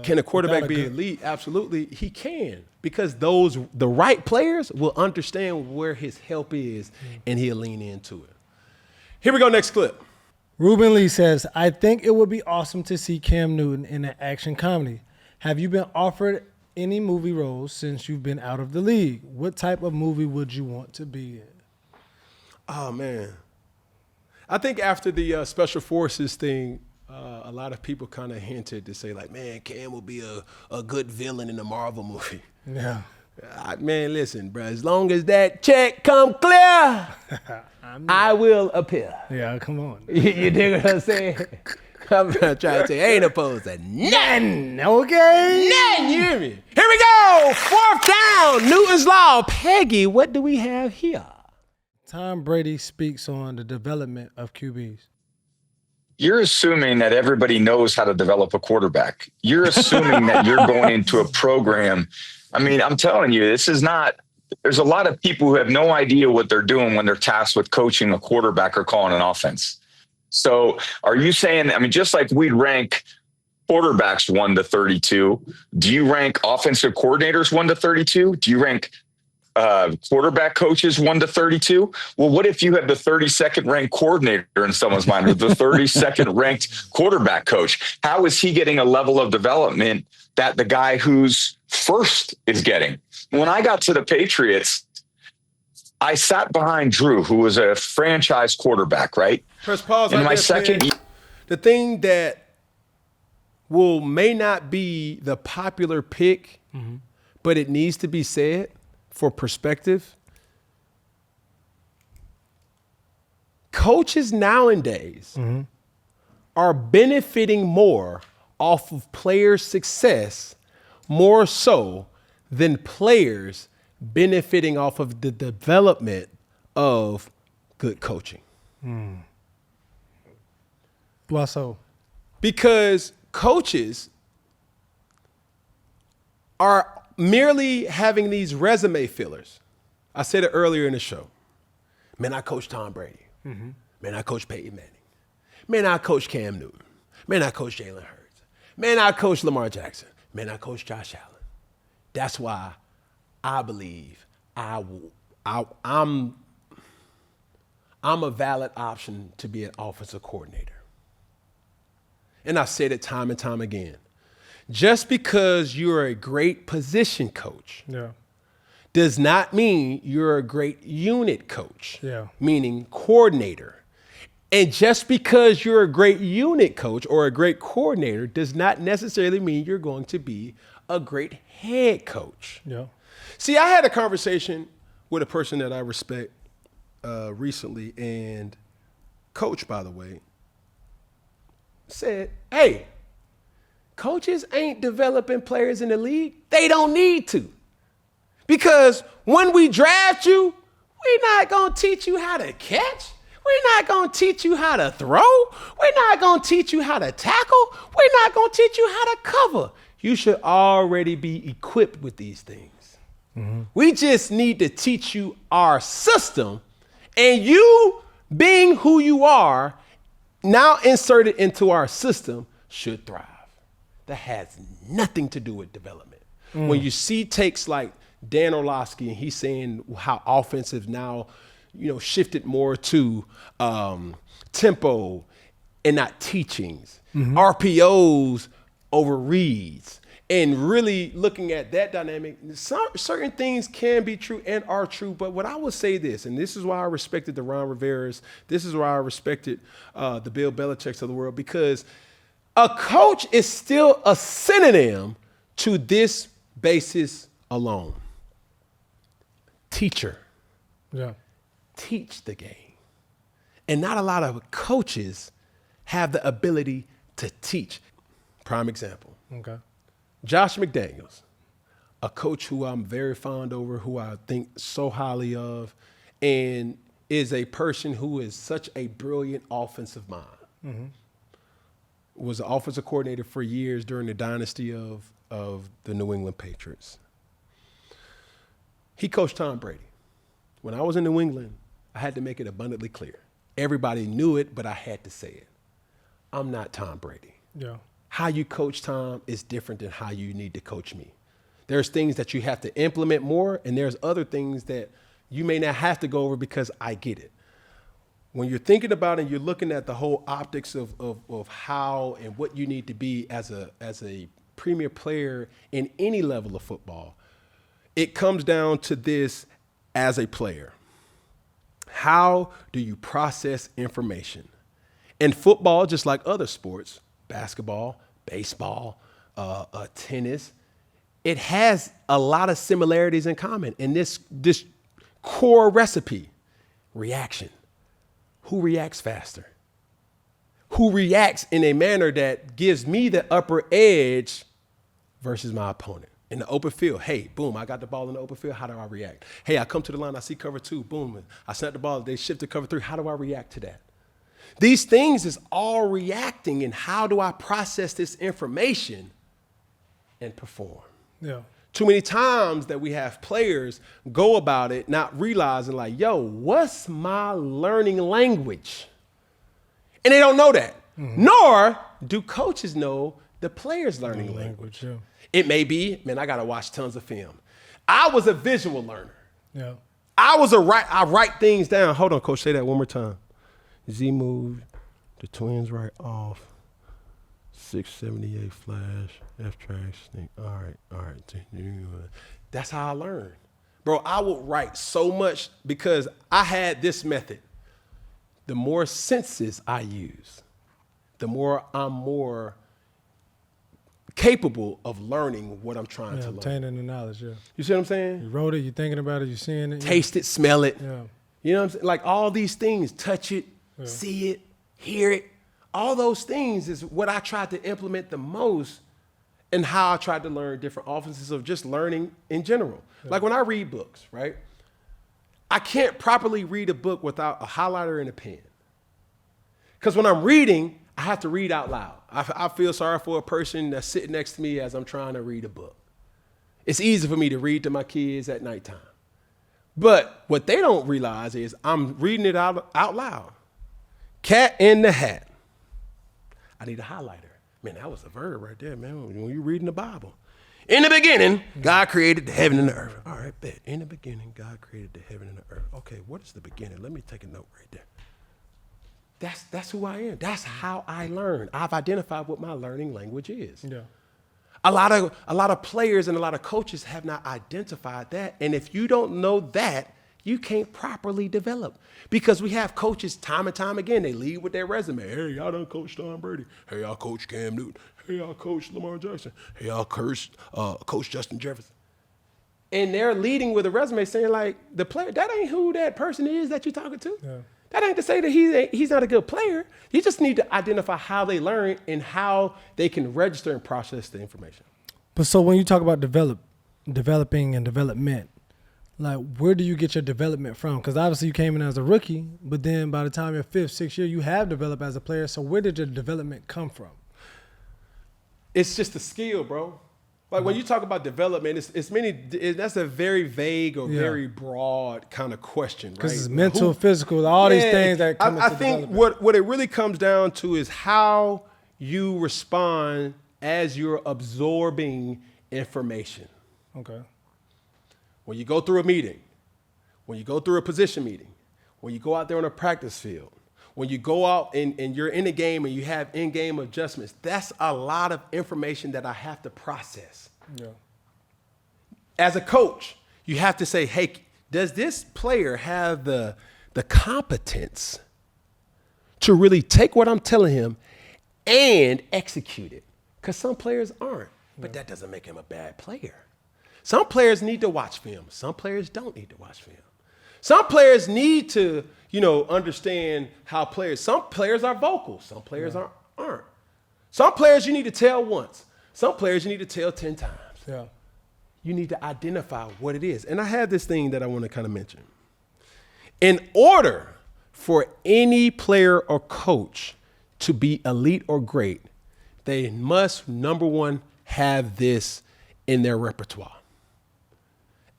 Can a quarterback be elite? Absolutely, he can, because the right players will understand where his help is, and he'll lean into it. Here we go, next clip. Ruben Lee says, I think it would be awesome to see Cam Newton in an action comedy. Have you been offered any movie roles since you've been out of the league? What type of movie would you want to be in? Oh, man. I think after the Special Forces thing, a lot of people kind of hinted to say, like, man, Cam will be a good villain in a Marvel movie. Yeah. Man, listen, bro, as long as that check come clear, I will appear. Yeah, come on. You dig what I'm saying? I'm trying to say, I ain't opposed to nothing. Okay. Nothing, you hear me? Here we go. Fourth down, Newton's Law. Peggy, what do we have here? Tom Brady speaks on the development of QBs. You're assuming that everybody knows how to develop a quarterback. You're assuming that you're going into a program. I mean, I'm telling you, this is not there's a lot of people who have no idea what they're doing when they're tasked with coaching a quarterback or calling an offense. So are you saying, I mean, just like we'd rank quarterbacks 1 to 32, do you rank offensive coordinators 1 to 32? Do you rank quarterback coaches 1 to 32? Well, what if you had the 32nd ranked coordinator in someone's mind, or the 32nd ranked quarterback coach? How is he getting a level of development that the guy who's first is getting? When I got to the Patriots, I sat behind Drew, who was a franchise quarterback, right? Press pause. In my second, the thing that may not be the popular pick, but it needs to be said for perspective. Coaches nowadays are benefiting more off of players' success more so than players benefiting off of the development of good coaching. Why so? Because coaches are merely having these resume fillers. I said it earlier in the show. Man, I coached Tom Brady. Man, I coached Peyton Manning. Man, I coached Cam Newton. Man, I coached Jalen Hurts. Man, I coached Lamar Jackson. Man, I coached Josh Allen. That's why I believe I'm a valid option to be an offensive coordinator. And I've said it time and time again. Just because you're a great position coach does not mean you're a great unit coach, meaning coordinator. And just because you're a great unit coach or a great coordinator does not necessarily mean you're going to be a great head coach. See, I had a conversation with a person that I respect recently, and coach, by the way, said, hey, coaches ain't developing players in the league. They don't need to. Because when we draft you, we're not going to teach you how to catch. We're not going to teach you how to throw. We're not going to teach you how to tackle. We're not going to teach you how to cover. You should already be equipped with these things. We just need to teach you our system, and you, being who you are, now inserted into our system, should thrive. That has nothing to do with development. When you see takes like Dan Orlovsky, and he's saying how offensive now, shifted more to tempo and not teachings, RPOs over reads, and really looking at that dynamic. Certain things can be true and are true, but what I would say this, and this is why I respected the Ron Rivera's, this is why I respected the Bill Belichick's of the world, because a coach is still a synonym to this basis alone. Teacher. Teach the game. And not a lot of coaches have the ability to teach. Prime example. Josh McDaniels, a coach who I'm very fond over, who I think so highly of, and is a person who is such a brilliant offensive mind. Was an offensive coordinator for years during the dynasty of the New England Patriots. He coached Tom Brady. When I was in New England, I had to make it abundantly clear. Everybody knew it, but I had to say it. I'm not Tom Brady. How you coach Tom is different than how you need to coach me. There's things that you have to implement more, and there's other things that you may not have to go over because I get it. When you're thinking about it and you're looking at the whole optics of how and what you need to be as a premier player in any level of football, it comes down to this as a player. How do you process information? In football, just like other sports, basketball, baseball, tennis, it has a lot of similarities in common. And this core recipe, reaction. Who reacts faster? Who reacts in a manner that gives me the upper edge versus my opponent? In the open field, hey, boom, I got the ball in the open field, how do I react? Hey, I come to the line, I see cover 2, boom, I snap the ball, they shift to cover 3, how do I react to that? These things is all reacting, and how do I process this information and perform? too many times that we have players go about it not realizing like, yo, what's my learning language? And they don't know that. Nor do coaches know the player's learning language. Yeah. It may be, man, I got to watch tons of film. I was a visual learner. Yeah. I write things down. Hold on, coach, say that one more time. Z move, the twins right off, 678 flash, F track, sneak. All right. That's how I learned. Bro, I would write so much because I had this method. The more senses I use, the more I'm more capable of learning what I'm trying to learn. Obtaining the knowledge, yeah. You see what I'm saying? You wrote it, you thinking about it, you seeing it. Taste it, smell it. Yeah. You know what I'm saying? Like all these things, touch it, see it, hear it. All those things is what I tried to implement the most and how I tried to learn different offenses of just learning in general. Yeah. Like when I read books, right? I can't properly read a book without a highlighter and a pen. Because when I'm reading, I have to read out loud. I feel sorry for a person that's sitting next to me as I'm trying to read a book. It's easy for me to read to my kids at nighttime. But what they don't realize is I'm reading it out loud. Cat in the Hat. I need a highlighter. Man, that was a verb right there, man, when you're reading the Bible. In the beginning, God created the heaven and the earth. All right, bet. In the beginning, God created the heaven and the earth. Okay, what is the beginning? Let me take a note right there. That's who I am. That's how I learn. I've identified what my learning language is. Yeah. A lot of players and a lot of coaches have not identified that. And if you don't know that, you can't properly develop. Because we have coaches time and time again, they lead with their resume. Hey, y'all done coach Tom Brady. Hey, y'all coach Cam Newton. Hey, y'all coach Lamar Jackson. Hey, y'all coach Justin Jefferson. And they're leading with a resume saying like, the player, that ain't who that person is that you're talking to. Yeah. That ain't to say that he's not a good player. You just need to identify how they learn and how they can register and process the information. But so when you talk about developing and development, like where do you get your development from? Because obviously you came in as a rookie, but then by the time you're 5th, 6th year, you have developed as a player. So where did your development come from? It's just a skill, bro. Like when you talk about development, that's a very vague or very broad kind of question, right? Because it's mental, physical, all these things that come into I think what it really comes down to is how you respond as you're absorbing information. Okay. When you go through a meeting, when you go through a position meeting, when you go out there on a practice field, when you go out and you're in a game and you have in-game adjustments, that's a lot of information that I have to process. Yeah. As a coach, you have to say, hey, does this player have the competence to really take what I'm telling him and execute it? Because some players aren't, but that doesn't make him a bad player. Some players need to watch film. Some players don't need to watch film. Some players need to, understand how some players are vocal. Some players aren't. Some players you need to tell once. Some players you need to tell 10 times. Yeah. You need to identify what it is. And I have this thing that I want to kind of mention. In order for any player or coach to be elite or great, they must, number one, have this in their repertoire.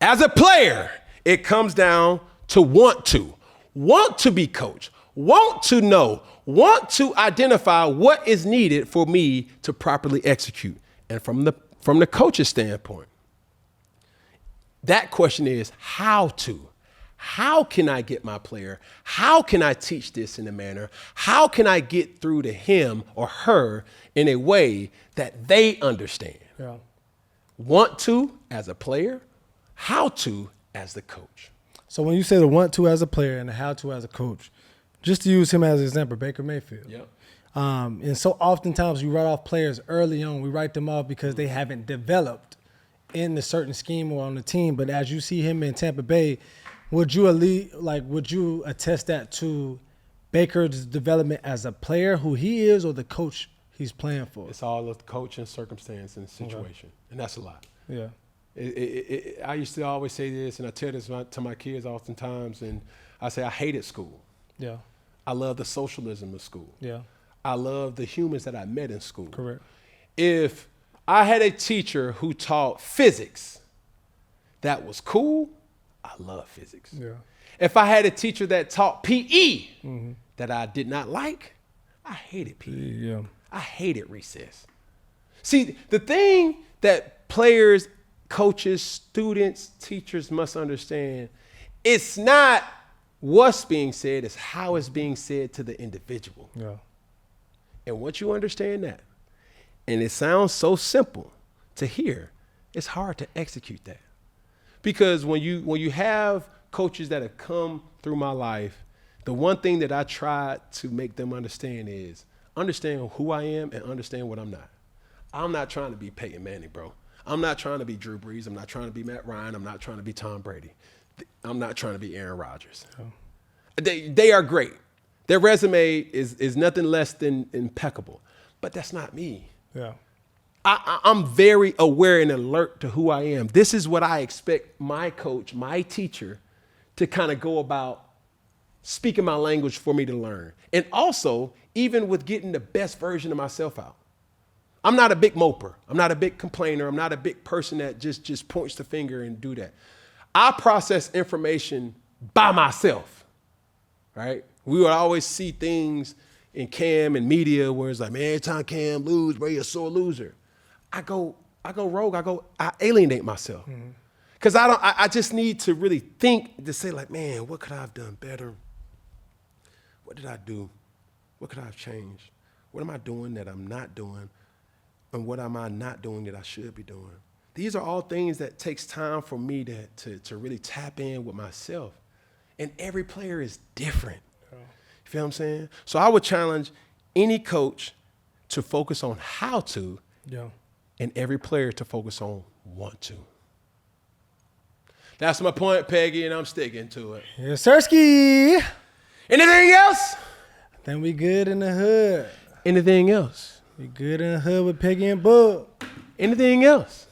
As a player, it comes down to want to be coached, want to know, want to identify what is needed for me to properly execute. And from the coach's standpoint, that question is how to. How can I get my player? How can I teach this in a manner? How can I get through to him or her in a way that they understand? Yeah. Want to as a player, how to as the coach. So when you say the want to as a player and the how to as a coach, just to use him as an example, Baker Mayfield. Yep. And so oftentimes you write off players early on. We write them off because they haven't developed in the certain scheme or on the team. But as you see him in Tampa Bay, would you attest that to Baker's development as a player, who he is, or the coach he's playing for? It's all of the coach and circumstance and situation, and that's a lot. Yeah. I used to always say this, and I tell this to my kids oftentimes, and I say I hated school. Yeah. I love the socialism of school. Yeah. I love the humans that I met in school. Correct. If I had a teacher who taught physics that was cool, I love physics. Yeah. If I had a teacher that taught PE that I did not like, I hated PE. Yeah. I hated recess. See, the thing that players, coaches, students, teachers must understand, it's not what's being said, it's how it's being said to the individual. Yeah. And once you understand that, and it sounds so simple to hear, it's hard to execute that. Because when you have coaches that have come through my life, the one thing that I try to make them understand is understand who I am and understand what I'm not. I'm not trying to be Peyton Manning, bro. I'm not trying to be Drew Brees. I'm not trying to be Matt Ryan. I'm not trying to be Tom Brady. I'm not trying to be Aaron Rodgers. Oh. They are great. Their resume is nothing less than impeccable, but that's not me. Yeah. I'm very aware and alert to who I am. This is what I expect my coach, my teacher, to kind of go about speaking my language for me to learn. And also, even with getting the best version of myself out. I'm not a big moper. I'm not a big complainer. I'm not a big person that just points the finger and do that. I process information by myself, right? We would always see things in Cam and media where it's like, man, every time Cam lose, bro, you're a sore loser. I go rogue. I alienate myself. Because I just need to really think to say like, man, what could I have done better? What did I do? What could I have changed? What am I doing that I'm not doing? And what am I not doing that I should be doing? These are all things that takes time for me to really tap in with myself. And every player is different. You feel what I'm saying? So I would challenge any coach to focus on how to, and every player to focus on want to. That's my point, Peggy, and I'm sticking to it. Yes, sirski. Anything else? I think we good in the hood. Anything else? We good in the hood with Peggy and Bub. Anything else?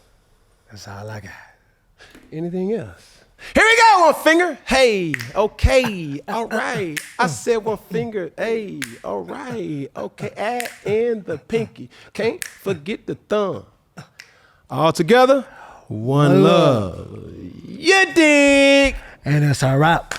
That's all I got. Anything else? Here we go, one finger. Hey, okay, all right. I said one finger. Hey, all right, okay. And the pinky. Can't forget the thumb. All together, one love. You dig? And that's our wrap.